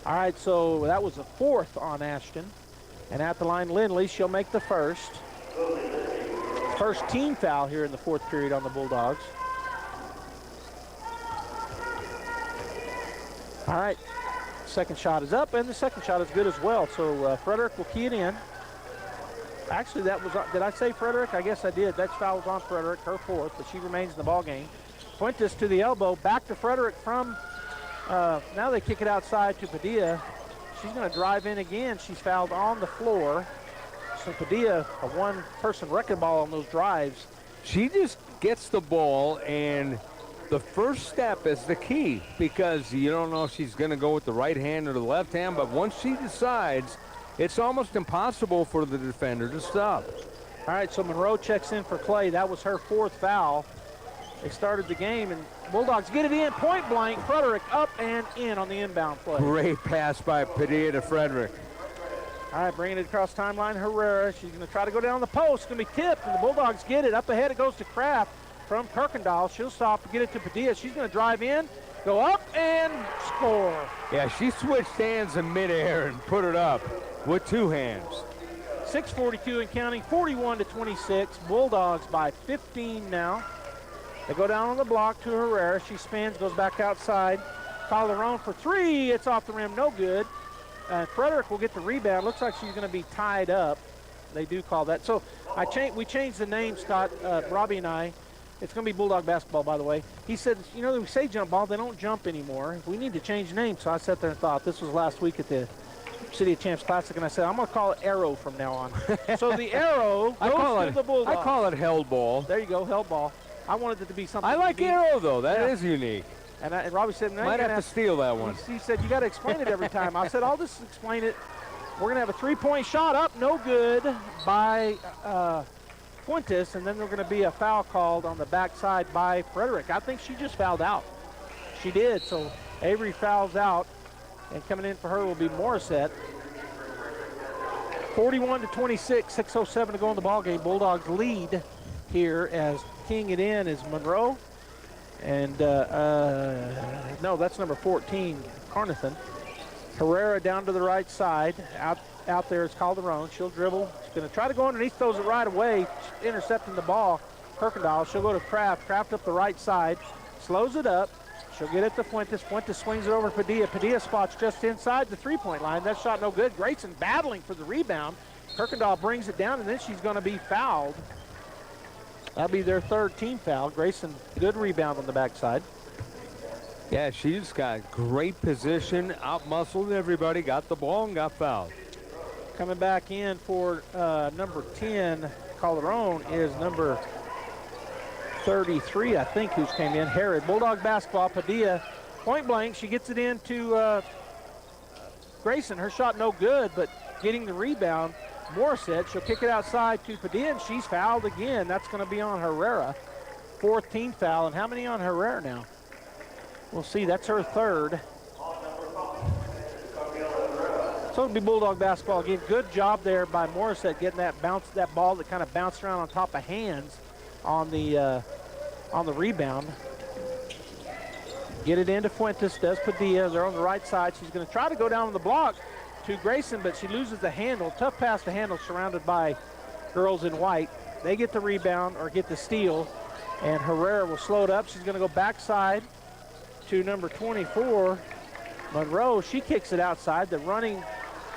All right, so that was a 4th on Ashton. And at the line, Lindley, she'll make the first. First team foul here in the 4th period on the Bulldogs. All right, second shot is up, and the second shot is good as well. So Frederick will key it in. Actually, that was, did I say Frederick? I guess I did. That foul was on Frederick, her 4th, but she remains in the ball game. Fuentes to the elbow, back to Frederick from, now they kick it outside to Padilla. She's going to drive in again. She's fouled on the floor. So Padilla, a 1-person wrecking ball on those drives. She just gets the ball, and the first step is the key, because you don't know if she's going to go with the right hand or the left hand, but once she decides, it's almost impossible for the defender to stop. All right, so Monroe checks in for Clay. That was her 4th foul. They started the game, and Bulldogs get it in, point blank. Frederick up and in on the inbound play. Great pass by Padilla to Frederick. All right, bringing it across timeline, Herrera. She's going to try to go down the post. It's going to be tipped, and the Bulldogs get it. Up ahead, it goes to Kraft from Kirkendall. She'll stop to get it to Padilla. She's going to drive in, go up, and score. Yeah, she switched hands in midair and put it up with 2 hands. 6:42 and counting, 41-26. Bulldogs by 15 now. They go down on the block to Herrera. She spins, goes back outside. Calderon for 3. It's off the rim, no good. Frederick will get the rebound. Looks like she's going to be tied up. They do call that. So we changed the name, Scott, Robbie and I. It's going to be Bulldog basketball, by the way. He said, you know, we say jump ball. They don't jump anymore. We need to change the name. So I sat there and thought, this was last week at the City of Champs Classic, and I said, I'm going to call it Arrow from now on. So the Arrow goes to the Bulldogs. I call it held ball. There you go, held ball. I wanted it to be something. I like Arrow, though. That is unique. And Robbie said, no, might have to steal that one. He said, you got to explain it every time. I said, I'll just explain it. We're going to have a 3-point shot up, no good by Fuentes, and then there's going to be a foul called on the backside by Frederick. I think she just fouled out. She did, so Avery fouls out, and coming in for her will be Morissette. 41-26, 6:07 to go in the ballgame. Bulldogs lead here as keying it in is Monroe. And no, that's number 14, Carnathan. Herrera down to the right side. Out there is Calderon. She'll dribble. She's going to try to go underneath, throws it right away, intercepting the ball. Kirkendall. She'll go to Kraft. Kraft up the right side. Slows it up. She'll get it to Fuentes. Fuentes swings it over to Padilla. Padilla spots just inside the 3-point line. That shot no good. Grayson battling for the rebound. Kirkendall brings it down, and then she's going to be fouled. That'll be their 3rd team foul. Grayson, good rebound on the backside. Yeah, she's got great position, out-muscled everybody, got the ball and got fouled. Coming back in for number 10, Calderon, is number 33, I think, who's came in. Herod. Bulldog basketball, Padilla, point blank. She gets it into Grayson. Her shot no good, but getting the rebound Morissette. She'll kick it outside to Padilla, and she's fouled again. That's going to be on Herrera. 4th team foul, and how many on Herrera now? We'll see. That's her 3rd. So it'll be Bulldog basketball again. Good job there by Morissette getting that ball that kind of bounced around on top of hands on the rebound. Get it into Fuentes. Does Padilla. They're on the right side. She's going to try to go down on the block to Grayson, but she loses the handle. Tough pass to handle, surrounded by girls in white. They get the rebound or get the steal, and Herrera will slow it up. She's going to go backside to number 24, Monroe. She kicks it outside. The running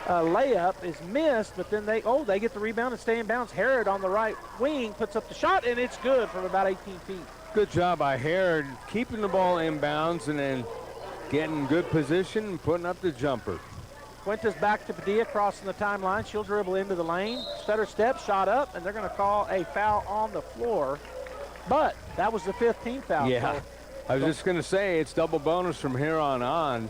layup is missed, but then they get the rebound and stay in bounds. Herod on the right wing puts up the shot, and it's good from about 18 feet. Good job by Herod keeping the ball in bounds and then getting good position and putting up the jumper. Fuentes back to Padilla, crossing the timeline. She'll dribble into the lane, stutter step, shot up, and they're going to call a foul on the floor. But that was the 5th team foul. Yeah, so I was just going to say it's double bonus from here on.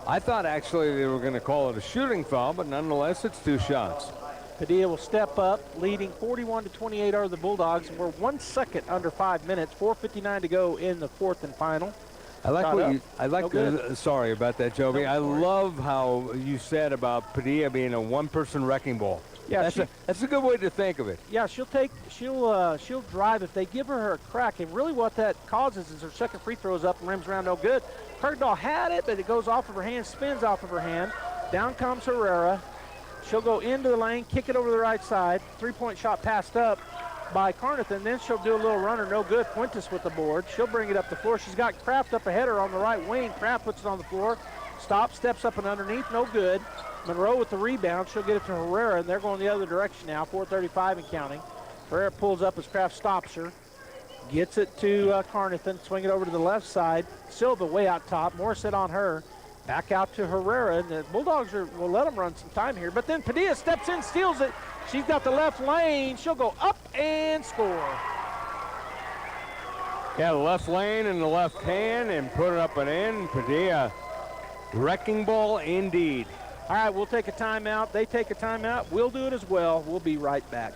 I thought actually they were going to call it a shooting foul, but nonetheless it's 2 shots. Padilla will step up, leading 41-28 are the Bulldogs, and we're 1 second under 5 minutes. 4:59 to go in the 4th and final. Sorry about that, Joby. I love how you said about Padilla being a one-person wrecking ball. Yeah, that's a good way to think of it. Yeah, she'll drive if they give her a crack, and really what that causes is her second free throw is up and rims around no good. Kirkendall had it, but it goes off of her hand, spins off of her hand. Down comes Herrera. She'll go into the lane, kick it over the right side. 3-point shot passed up by Carnathan. Then she'll do a little runner, no good. Fuentes with the board. She'll bring it up the floor. She's got Kraft up ahead of her on the right wing. Kraft puts it on the floor. Stops, steps up and underneath, no good. Monroe with the rebound. She'll get it to Herrera, and they're going the other direction now. 4:35 and counting. Herrera pulls up as Kraft stops her. Gets it to Carnathan. Swing it over to the left side. Silva way out top. Morissette on her. Back out to Herrera, and the Bulldogs will let them run some time here. But then Padilla steps in, steals it. She's got the left lane. She'll go up and score. Yeah, the left lane and the left hand and put it up and in. Padilla, wrecking ball indeed. All right, we'll take a timeout. They take a timeout. We'll do it as well. We'll be right back.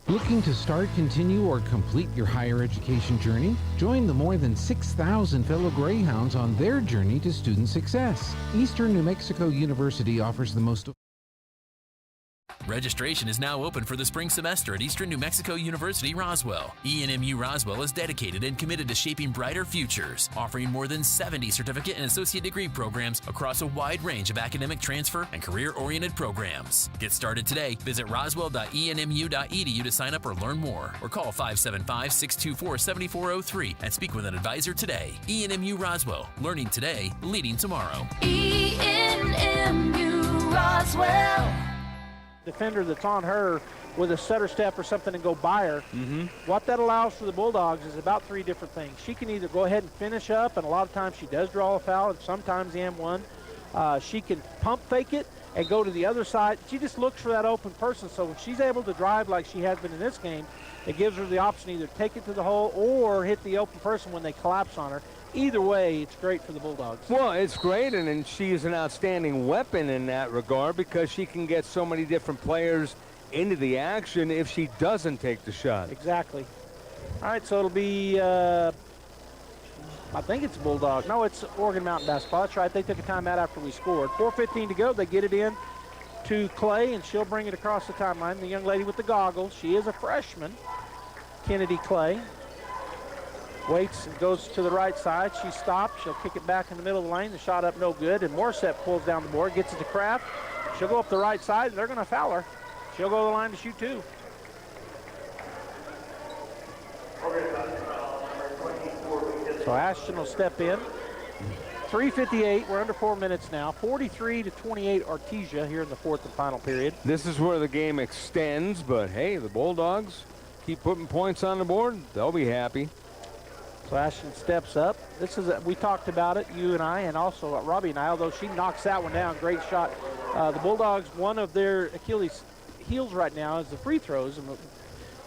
Looking to start, continue, or complete your higher education journey? Join the more than 6,000 fellow Greyhounds on their journey to student success. Eastern New Mexico University offers the most... Registration is now open for the spring semester at Eastern New Mexico University, Roswell. ENMU Roswell is dedicated and committed to shaping brighter futures, offering more than 70 certificate and associate degree programs across a wide range of academic transfer and career-oriented programs. Get started today. Visit roswell.enmu.edu to sign up or learn more, or call 575-624-7403 and speak with an advisor today. ENMU Roswell, learning today, leading tomorrow. ENMU Roswell. Defender that's on her with a stutter step or something and go by her. What that allows for the Bulldogs is about 3 different things. She can either go ahead and finish up, and a lot of times she does draw a foul, and sometimes the M1. She can pump fake it and go to the other side. She just looks for that open person, so when she's able to drive like she has been in this game, it gives her the option to either take it to the hole or hit the open person when they collapse on her. Either way, it's great for the Bulldogs. Well, it's great, and she is an outstanding weapon in that regard because she can get so many different players into the action if she doesn't take the shot. Exactly. All right, so it'll be, I think it's Bulldog. No, it's Oregon Mountain basketball. That's right. They took a timeout after we scored. 4:15 to go. They get it in to Clay, and she'll bring it across the timeline. The young lady with the goggles. She is a freshman, Kennedy Clay. Waits and goes to the right side. She stops. She'll kick it back in the middle of the lane. The shot up no good. And Morissette pulls down the board, gets it to Kraft. She'll go up the right side, and they're going to foul her. She'll go to the line to shoot 2. So Ashton will step in. 3:58. We're under 4 minutes now. 43-28 Artesia here in the 4th and final period. This is where the game extends, but hey, the Bulldogs keep putting points on the board. They'll be happy. So Ashton steps up. This is we talked about it, you and I, and also Robbie and I, although she knocks that one down. Great shot. The Bulldogs, one of their Achilles heels right now is the free throws. And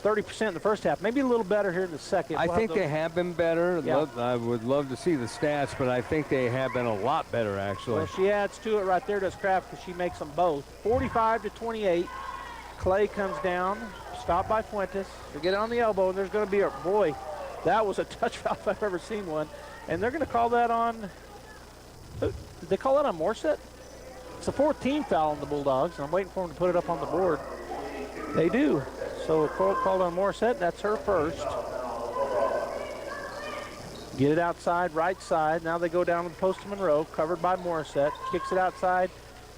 30% in the first half. Maybe a little better here in the second. I think they have been better. Yeah. I would love to see the stats, but I think they have been a lot better, actually. Well, she adds to it right there, does Kraft, because she makes them both. 45-28. Clay comes down, stopped by Fuentes. They get on the elbow, and there's going to be a, boy, that was a touch foul if I've ever seen one. And they're going to call that on, did they call that on Morset? It's a 14 foul on the Bulldogs, and I'm waiting for them to put it up on the board. They do. So called on Morset, that's her first. Get it outside, right side. Now they go down to the post to Monroe, covered by Morset. Kicks it outside,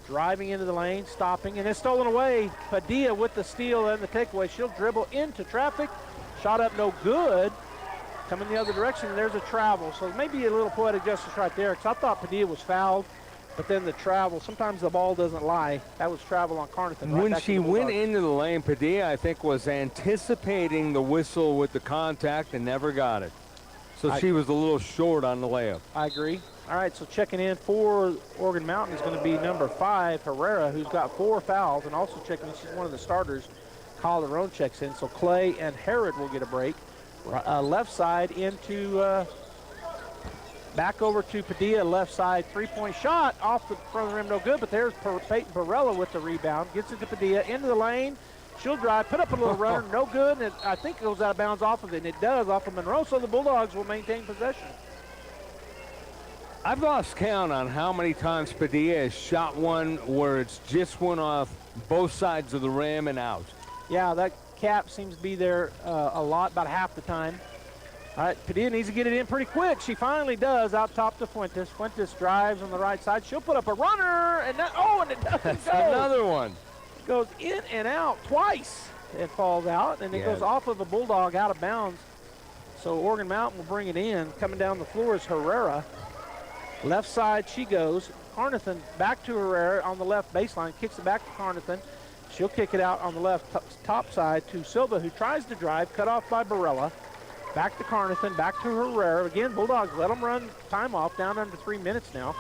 driving into the lane, stopping, and it's stolen away. Padilla with the steal and the takeaway. She'll dribble into traffic. Shot up no good. Coming the other direction, and there's a travel. So maybe a little poetic justice right there, because I thought Padilla was fouled. But then the travel, sometimes the ball doesn't lie. That was travel on Carnathan. Right when she went into the lane, Padilla, I think, was anticipating the whistle with the contact and never got it. So she was a little short on the layup. I agree. All right, so checking in for Oregon Mountain is going to be number 5, Herrera, who's got 4 fouls, and also checking in, she's one of the starters. Calderon checks in, so Clay and Herod will get a break. Left side into... back over to Padilla, left side, three-point shot off the front of the rim, no good, but there's Peyton Barella with the rebound. Gets it to Padilla, into the lane. She'll drive, put up a little runner, no good, and I think it goes out of bounds off of it, and it does off of Monroe, so the Bulldogs will maintain possession. I've lost count on how many times Padilla has shot one where it's just went off both sides of the rim and out. Yeah, that cap seems to be there a lot, about half the time. All right, Padilla needs to get it in pretty quick. She finally does, out top to Fuentes. Fuentes drives on the right side. She'll put up a runner, and and it doesn't go. Another one. It goes in and out twice. It falls out, and it goes off of a Bulldog out of bounds. So Oregon Mountain will bring it in. Coming down the floor is Herrera. Left side she goes. Carnathan back to Herrera on the left baseline. Kicks it back to Carnathan. She'll kick it out on the left top side to Silva, who tries to drive, cut off by Barella. Back to Carnathan, back to Herrera. Again, Bulldogs let them run time off, down under 3 minutes now.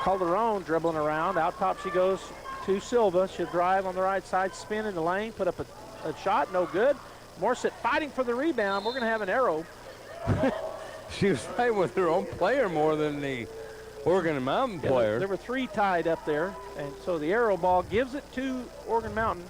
Calderon dribbling around. Out top she goes to Silva. She'll drive on the right side, spin in the lane, put up a shot, no good. Morset fighting for the rebound. We're going to have an arrow. She was fighting with her own player more than the Oregon Mountain player. There were 3 tied up there, and so the arrow ball gives it to Oregon Mountain.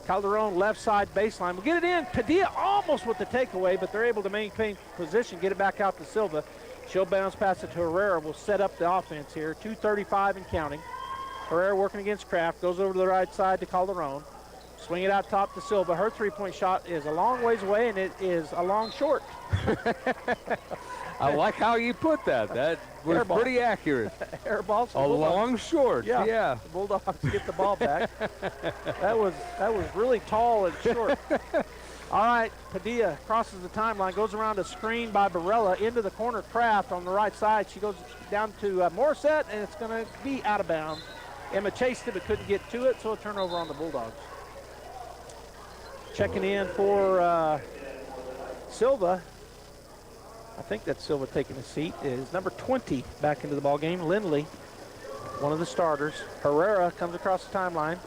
Calderon left side baseline. We'll get it in. Padilla almost with the takeaway, but they're able to maintain position, get it back out to Silva. She'll bounce past it to Herrera. We'll set up the offense here. 2:35 and counting. Herrera working against Kraft. Goes over to the right side to Calderon. Swing it out top to Silva. Her three-point shot is a long ways away, and it is a long short. I like how you put that. That was pretty accurate. Air ball. A long short. Yeah. The Bulldogs get the ball back. That was really tall and short. All right, Padilla crosses the timeline, goes around a screen by Barella into the corner. Kraft on the right side. She goes down to Morset, and it's going to be out of bounds. Emma chased it but couldn't get to it, so a turnover on the Bulldogs. Checking in for Silva. I think that's Silva taking a seat. Is number 20 back into the ball game. Lindley, one of the starters. Herrera comes across the timeline.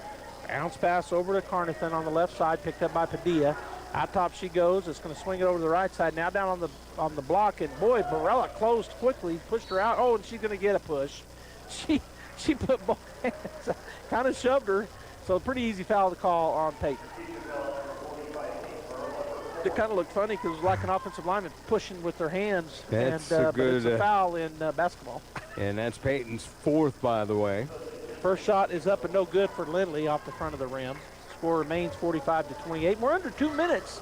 Bounce pass over to Carnathan on the left side, picked up by Padilla. Out top she goes. It's going to swing it over to the right side. Now down on the block, and boy, Barella closed quickly, pushed her out. Oh, and she's going to get a push. She put both hands, kind of shoved her. So a pretty easy foul to call on Peyton. It kind of looked funny because it was like an offensive lineman pushing with their hands. That's but it's a foul in basketball. And that's Peyton's 4th, by the way. First shot is up and no good for Lindley off the front of the rim. Score remains 45-28. We're under 2 minutes.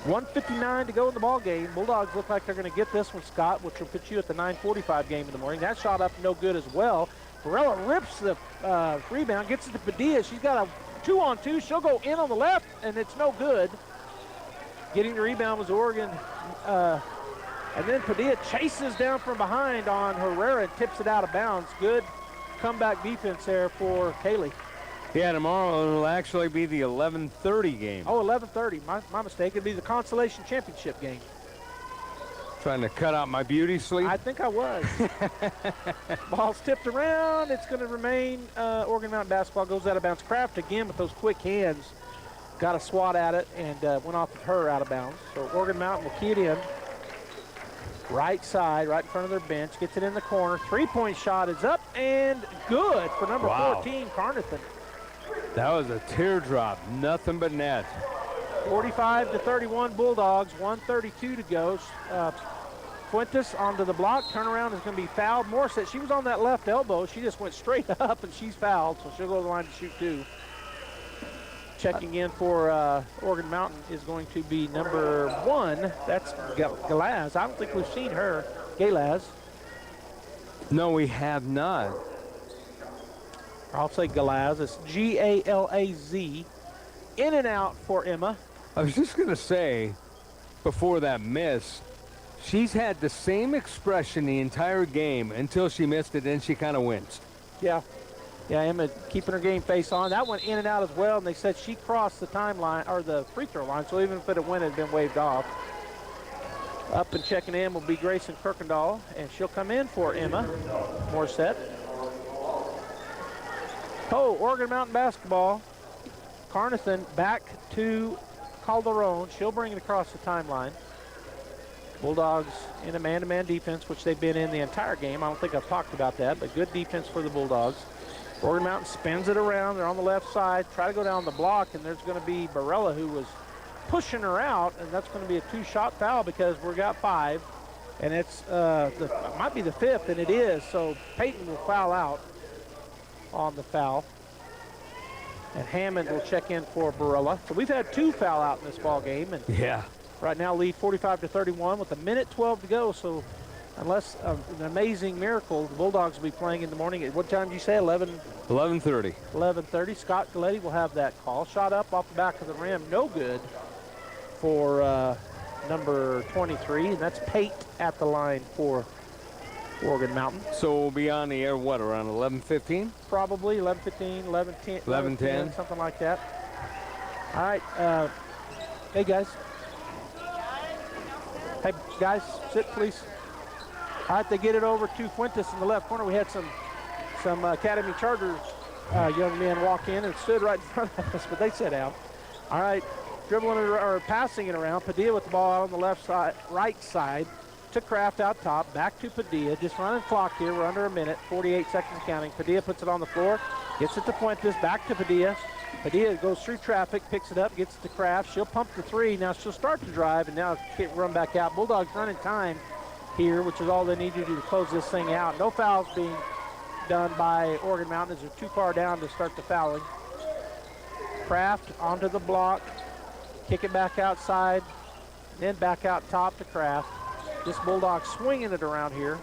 1:59 to go in the ball game. Bulldogs look like they're going to get this one, Scott, which will put you at the 9:45 game in the morning. That shot up no good as well. Barella rips the rebound, gets it to Padilla. She's got a 2-on-2. She'll go in on the left, and it's no good. Getting the rebound was Oregon. And then Padilla chases down from behind on Herrera and tips it out of bounds. Good comeback defense there for Kaylee. Yeah, tomorrow it'll actually be the 11:30 game. Oh, 11:30. My mistake. It'll be the consolation championship game. Trying to cut out my beauty sleep? I think I was. Ball's tipped around. It's going to remain Oregon Mountain basketball. Goes out of bounds. Kraft again with those quick hands. got a swat at it and went off of her out of bounds. So Oregon Mountain will key it in. Right side, right in front of their bench, gets it in the corner. Three-point shot is up and good for number 14, Carnathan. That was a teardrop, nothing but net. 45-31 Bulldogs, 1:32 to go. Fuentes onto the block, turnaround is going to be fouled. Morissette, she was on that left elbow. She just went straight up and she's fouled, so she'll go to the line to shoot two. Checking in for Oregon Mountain is going to be number 1. That's Galaz. I don't think we've seen her. Galaz. No, we have not. I'll say Galaz. It's G-A-L-A-Z. In and out for Emma. I was just going to say, before that miss, she's had the same expression the entire game until she missed it, and she kind of winced. Yeah. Yeah, Emma keeping her game face on. That went in and out as well, and they said she crossed the timeline, or the free throw line, so even if it had went, it had been waved off. Up and checking in will be Grayson Kirkendall, and she'll come in for Emma Morissette. Oh, Oregon Mountain basketball. Carnathan back to Calderon. She'll bring it across the timeline. Bulldogs in a man-to-man defense, which they've been in the entire game. I don't think I've talked about that, but good defense for the Bulldogs. Oregon Mountain spins it around. They're on the left side. Try to go down the block, and there's going to be Barella, who was pushing her out, and that's going to be a 2-shot foul because we've got 5. And it's it might be the 5th, and it is. So Peyton will foul out on the foul. And Hammond will check in for Barella. So we've had 2 foul out in this ball game. And yeah. Right now lead 45-31 with 1:12 to go. So unless an amazing miracle, the Bulldogs will be playing in the morning. At what time did you say? 11:30. 11:30. Scott Galletti will have that call. Shot up off the back of the rim. No good for number 23. And that's Pate at the line for Oregon Mountain. So we'll be on the air, what, around 11:15? Probably 11:15, 11:10. 11:10. Something like that. All right. Hey, guys. Hey, guys, sit, please. All right, they get it over to Fuentes in the left corner. We had some Academy Chargers young men walk in and stood right in front of us, but they sat down. All right, dribbling it or passing it around. Padilla with the ball out on the left side, right side. To Kraft out top, back to Padilla. Just running clock here. We're under a minute, 48 seconds counting. Padilla puts it on the floor, gets it to Fuentes, back to Padilla. Padilla goes through traffic, picks it up, gets it to Kraft. She'll pump the 3. Now she'll start to drive, and now can't run back out. Bulldogs running time here, which is all they need to do to close this thing out. No fouls being done by Oregon Mountain as they're too far down to start the fouling. Kraft onto the block, kick it back outside, then back out top to Kraft. This Bulldog swinging it around here.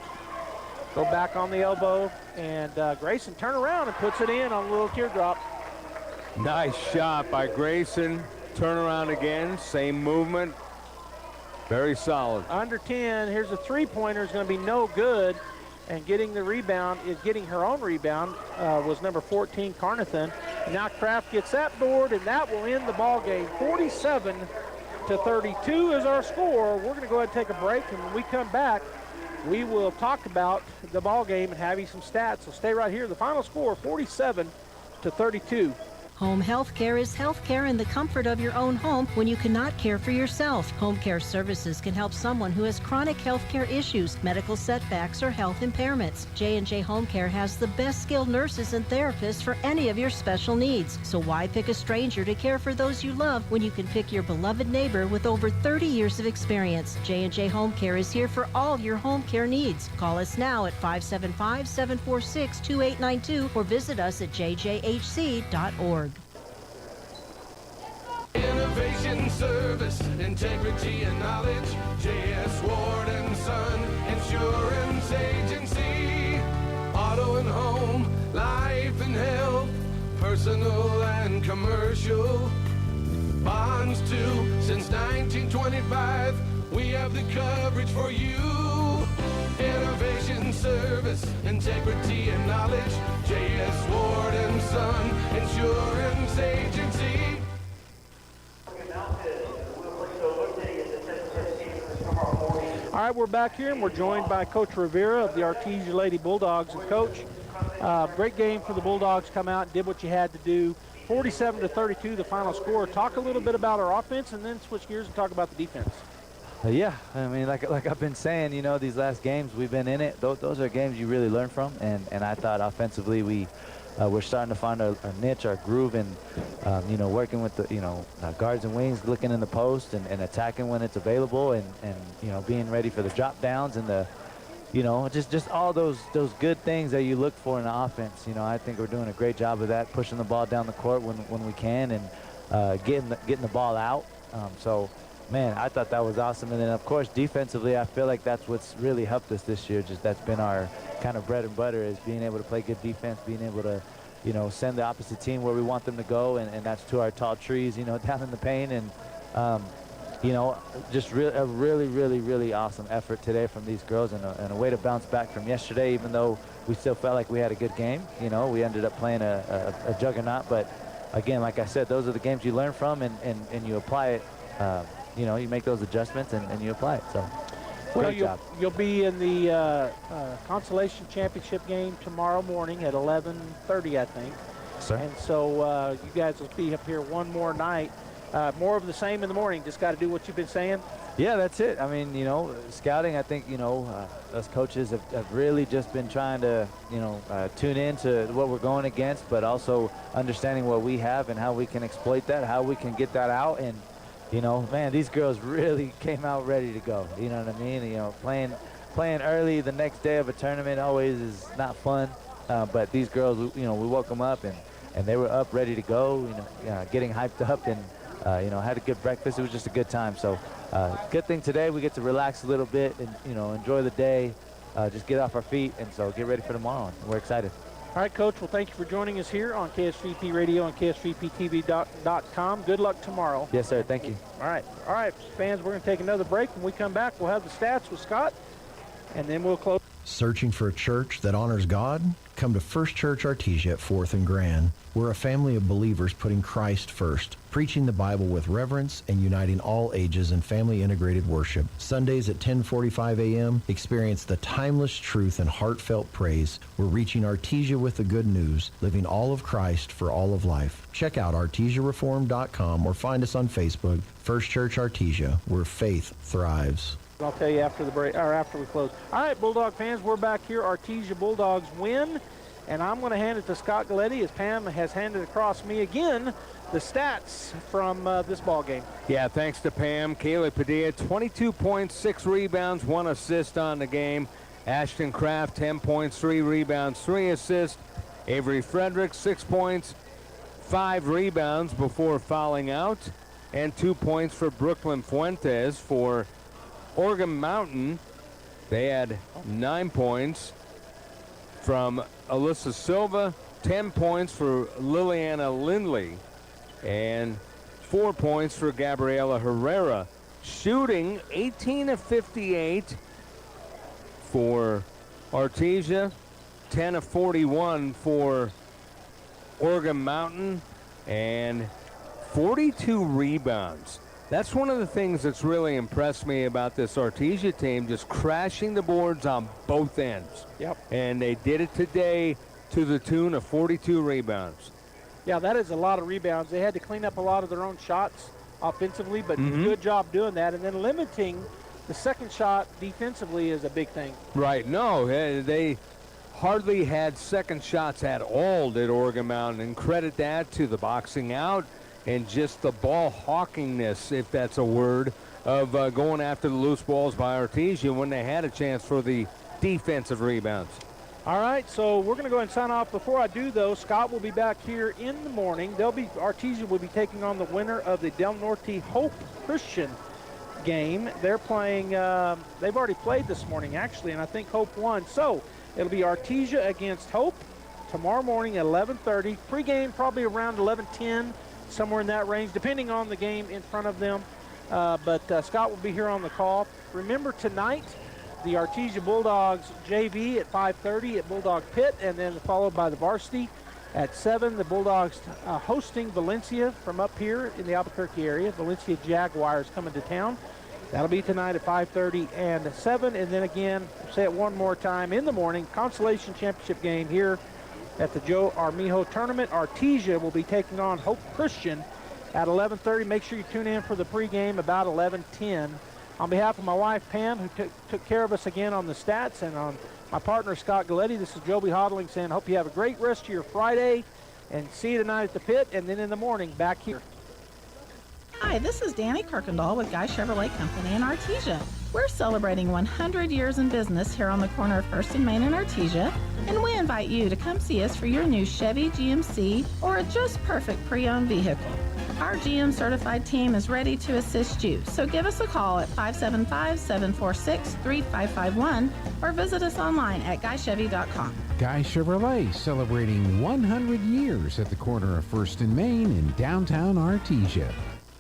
Go back on the elbow, and Grayson turn around and puts it in on a little teardrop. Nice shot by Grayson. Turn around again, same movement. Very solid. Under 10, here's a three-pointer, is going to be no good. And getting the rebound, getting her own rebound, was number 14, Carnathan. And now Kraft gets that board, and that will end the ball game. 47-32 is our score. We're going to go ahead and take a break, and when we come back, we will talk about the ball game and have you some stats. So stay right here. The final score, 47-32. Home health care is health care in the comfort of your own home when you cannot care for yourself. Home care services can help someone who has chronic health care issues, medical setbacks, or health impairments. J&J Home Care has the best skilled nurses and therapists for any of your special needs. So why pick a stranger to care for those you love when you can pick your beloved neighbor with over 30 years of experience? J&J Home Care is here for all your home care needs. Call us now at 575-746-2892 or visit us at jjhc.org. Innovation, service, integrity, and knowledge. J.S. Ward & Son Insurance Agency. Auto and home, life and health, personal and commercial. Bonds too, since 1925. We have the coverage for you. Innovation, service, integrity, and knowledge. J.S. Ward & Son Insurance Agency. All right, we're back here, and we're joined by Coach Rivera of the Artesia Lady Bulldogs. And Coach, great game for the Bulldogs. Come out and did what you had to do. 47-32, the final score. Talk a little bit about our offense, and then switch gears and talk about the defense. Yeah, I mean, like I've been saying, you know, these last games we've been in it. Those are games you really learn from, and I thought offensively we're starting to find our niche, our groove, and you know, working with the guards and wings, looking in the post and attacking when it's available, and you know, being ready for the drop downs and the, you know, just all those good things that you look for in the offense. You know, I think we're doing a great job of that, pushing the ball down the court when we can, and getting the ball out. So. Man, I thought that was awesome. And then, of course, defensively, I feel like that's what's really helped us this year. Just that's been our kind of bread and butter, is being able to play good defense, being able to, you know, send the opposite team where we want them to go, and that's to our tall trees, you know, down in the paint. And, you know, just a really awesome effort today from these girls, and a way to bounce back from yesterday, even though we still felt like we had a good game. You know, we ended up playing a juggernaut. But, again, like I said, those are the games you learn from, and you apply it. You know, you make those adjustments and you apply it. So, great job. You'll be in the Consolation Championship game tomorrow morning at 11:30, I think. Sir. And so you guys will be up here one more night. More of the same in the morning. Just got to do what you've been saying. Yeah, that's it. I mean, you know, scouting, I think, you know, us coaches have really just been trying to, you know, tune in to what we're going against, but also understanding what we have and how we can exploit that, how we can get that out. And, you know, man, these girls really came out ready to go. You know what I mean? You know, playing early the next day of a tournament always is not fun. But these girls, you know, we woke them up and they were up ready to go. You know, getting hyped up and you know, had a good breakfast. It was just a good time. So good thing today we get to relax a little bit and, you know, enjoy the day, just get off our feet, and so get ready for tomorrow. And we're excited. All right, Coach. Well, thank you for joining us here on KSVP Radio and KSVPTV.com. Good luck tomorrow. Yes, sir. Thank you. All right, fans, we're going to take another break. When we come back, we'll have the stats with Scott, and then we'll close. Searching for a church that honors God? Come to First Church Artesia at 4th and Grand. We're a family of believers putting Christ first, preaching the Bible with reverence and uniting all ages in family-integrated worship. Sundays at 10:45 a.m., experience the timeless truth and heartfelt praise. We're reaching Artesia with the good news, living all of Christ for all of life. Check out artesiareform.com or find us on Facebook, First Church Artesia, where faith thrives. I'll tell you after the break, or after we close. All right, Bulldog fans, we're back here. Artesia Bulldogs win, and I'm going to hand it to Scott Galletti, as Pam has handed across me again the stats from this ball game. Yeah, thanks to Pam. Kayla Padilla, 22 points, 6 rebounds, 1 assist on the game. Ashton Kraft, 10 points, 3 rebounds, 3 assists. Avery Frederick, 6 points, 5 rebounds before fouling out, and 2 points for Brooklyn Fuentes. For Oregon Mountain, they had 9 points from Alyssa Silva, 10 points for Liliana Lindley, and 4 points for Gabriela Herrera. Shooting 18 of 58 for Artesia, 10 of 41 for Oregon Mountain, and 42 rebounds. That's one of the things that's really impressed me about this Artesia team, just crashing the boards on both ends. Yep. And they did it today to the tune of 42 rebounds. Yeah, that is a lot of rebounds. They had to clean up a lot of their own shots offensively, but good job doing that. And then limiting the second shot defensively is a big thing. Right. No, they hardly had second shots at all, did Oregon Mountain, and credit that to the boxing out and just the ball hawkingness, if that's a word, of going after the loose balls by Artesia when they had a chance for the defensive rebounds. All right, so we're going to go ahead and sign off. Before I do, though, Scott will be back here in the morning. Artesia will be taking on the winner of the Del Norte Hope Christian game. They're playing, they've already played this morning, actually, and I think Hope won. So it'll be Artesia against Hope tomorrow morning at 11:30. Pre-game probably around 11:10. Somewhere in that range, depending on the game in front of them. But Scott will be here on the call. Remember tonight, the Artesia Bulldogs JV at 5:30 at Bulldog Pit, and then followed by the varsity at 7. The Bulldogs hosting Valencia from up here in the Albuquerque area. Valencia Jaguars coming to town. That'll be tonight at 5:30 and 7. And then again, say it one more time, in the morning, Consolation Championship game here at the Joe Armijo tournament. Artesia will be taking on Hope Christian at 11:30. Make sure you tune in for the pregame about 11:10. On behalf of my wife, Pam, who took care of us again on the stats, and on my partner, Scott Galletti, this is Joby Hodling saying, hope you have a great rest of your Friday, and see you tonight at the pit, and then in the morning back here. Hi, this is Danny Kirkendall with Guy Chevrolet Company in Artesia. We're celebrating 100 years in business here on the corner of 1st and Main in Artesia, and we invite you to come see us for your new Chevy, GMC, or a just perfect pre-owned vehicle. Our GM certified team is ready to assist you, so give us a call at 575-746-3551 or visit us online at guychevy.com. Guy Chevrolet celebrating 100 years at the corner of 1st and Main in downtown Artesia.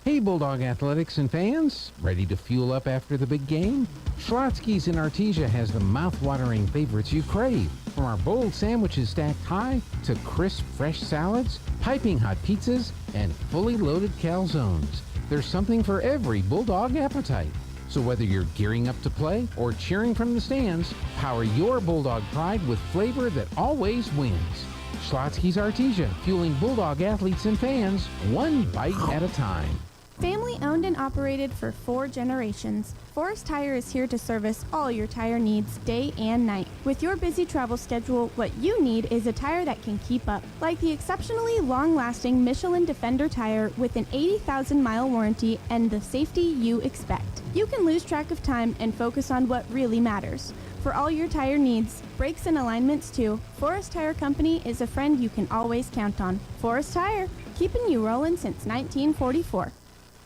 Hey Bulldog Athletics and fans, ready to fuel up after the big game? Schlotzsky's in Artesia has the mouth-watering favorites you crave. From our bold sandwiches stacked high to crisp fresh salads, piping hot pizzas, and fully loaded calzones. There's something for every Bulldog appetite. So whether you're gearing up to play or cheering from the stands, power your Bulldog pride with flavor that always wins. Schlotzsky's Artesia, fueling Bulldog athletes and fans, one bite at a time. Family owned and operated for 4 generations, Forest Tire is here to service all your tire needs day and night. With your busy travel schedule, what you need is a tire that can keep up. Like the exceptionally long-lasting Michelin Defender tire with an 80,000-mile warranty and the safety you expect. You can lose track of time and focus on what really matters. For all your tire needs, brakes and alignments too, Forest Tire Company is a friend you can always count on. Forest Tire, keeping you rolling since 1944.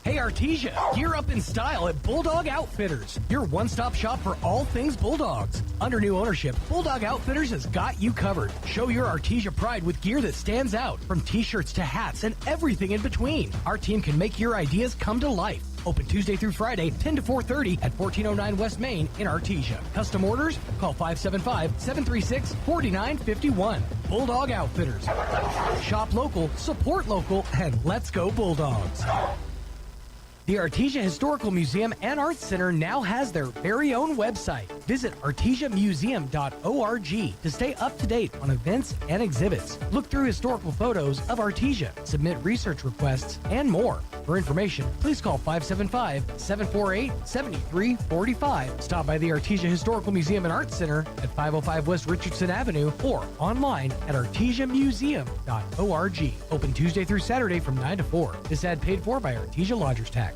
Hey Artesia, gear up in style at Bulldog Outfitters, your one-stop shop for all things Bulldogs. Under new ownership, Bulldog Outfitters has got you covered. Show your Artesia pride with gear that stands out, from t-shirts to hats and everything in between. Our team can make your ideas come to life. Open Tuesday through Friday, 10 to 4:30 at 1409 West Main in Artesia. Custom orders? Call 575-736-4951. Bulldog Outfitters. Shop local, support local, and let's go Bulldogs. The Artesia Historical Museum and Arts Center now has their very own website. Visit artesiamuseum.org to stay up to date on events and exhibits. Look through historical photos of Artesia, submit research requests, and more. For information, please call 575-748-7345. Stop by the Artesia Historical Museum and Arts Center at 505 West Richardson Avenue or online at artesiamuseum.org. Open Tuesday through Saturday from 9 to 4. This ad paid for by Artesia Lodgers Tax.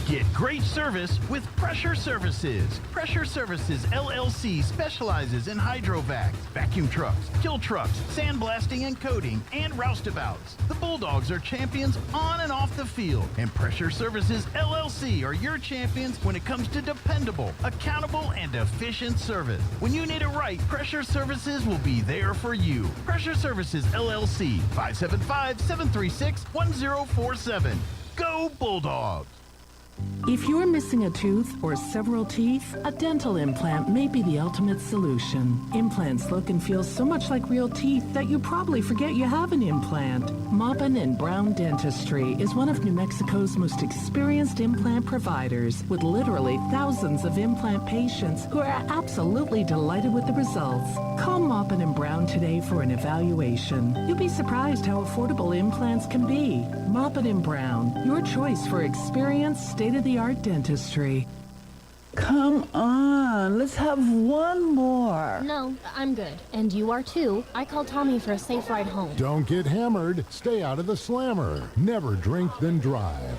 Get great service with Pressure Services. Pressure Services LLC specializes in hydrovacs, vacuum trucks, kill trucks, sandblasting and coating, and roustabouts. The Bulldogs are champions on and off the field, and Pressure Services LLC are your champions when it comes to dependable, accountable, and efficient service. When you need it right, Pressure Services will be there for you. Pressure Services LLC, 575-736-1047. Go Bulldogs! If you're missing a tooth or several teeth, a dental implant may be the ultimate solution. Implants look and feel so much like real teeth that you probably forget you have an implant. Maupin & Brown Dentistry is one of New Mexico's most experienced implant providers, with literally thousands of implant patients who are absolutely delighted with the results. Call Maupin & Brown today for an evaluation. You'll be surprised how affordable implants can be. Maupin & Brown, your choice for experienced state-of-the-art dentistry. Come on, let's have one more. No, I'm good. And you are too. I called Tommy for a safe ride home. Don't get hammered. Stay out of the slammer. Never drink, then drive.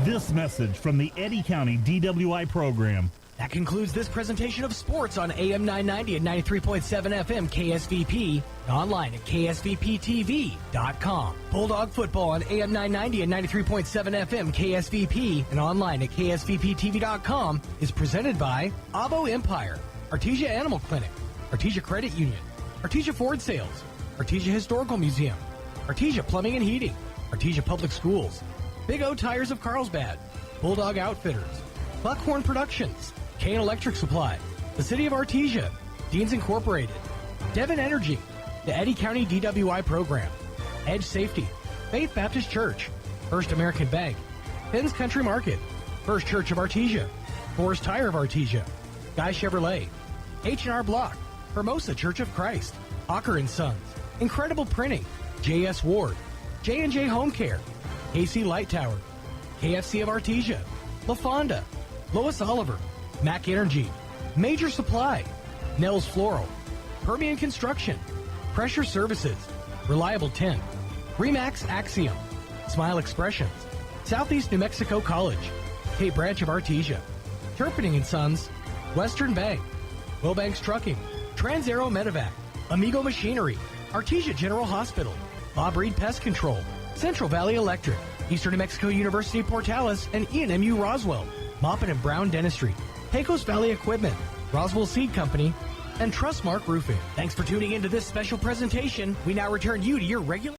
This message from the Eddy County DWI program. That concludes this presentation of sports on AM 990 and 93.7 FM KSVP, and online at ksvptv.com. Bulldog football on AM 990 and 93.7 FM KSVP, and online at ksvptv.com is presented by Abo Empire, Artesia Animal Clinic, Artesia Credit Union, Artesia Ford Sales, Artesia Historical Museum, Artesia Plumbing and Heating, Artesia Public Schools, Big O Tires of Carlsbad, Bulldog Outfitters, Buckhorn Productions, Kane Electric Supply, the City of Artesia, Deans Incorporated, Devon Energy, the Eddy County DWI Program, Edge Safety, Faith Baptist Church, First American Bank, Ben's Country Market, First Church of Artesia, Forest Tire of Artesia, Guy Chevrolet, H&R Block, Hermosa Church of Christ, Ocker & Sons, Incredible Printing, J.S. Ward, J&J Home Care, KC Light Tower, KFC of Artesia, La Fonda, Lois Oliver, Mac Energy, Major Supply, Nels Floral, Permian Construction, Pressure Services, Reliable Tin, Remax Axiom, Smile Expressions, Southeast New Mexico College, Cape Branch of Artesia, Turpinning & Sons, Western Bank, Wilbanks Trucking, Trans-Aero Medevac, Amigo Machinery, Artesia General Hospital, Bob Reed Pest Control, Central Valley Electric, Eastern New Mexico University Portales, and E&MU Roswell, Moppin and Brown Dentistry, Pecos Valley Equipment, Roswell Seed Company, and Trustmark Roofing. Thanks for tuning into this special presentation. We now return you to your regular...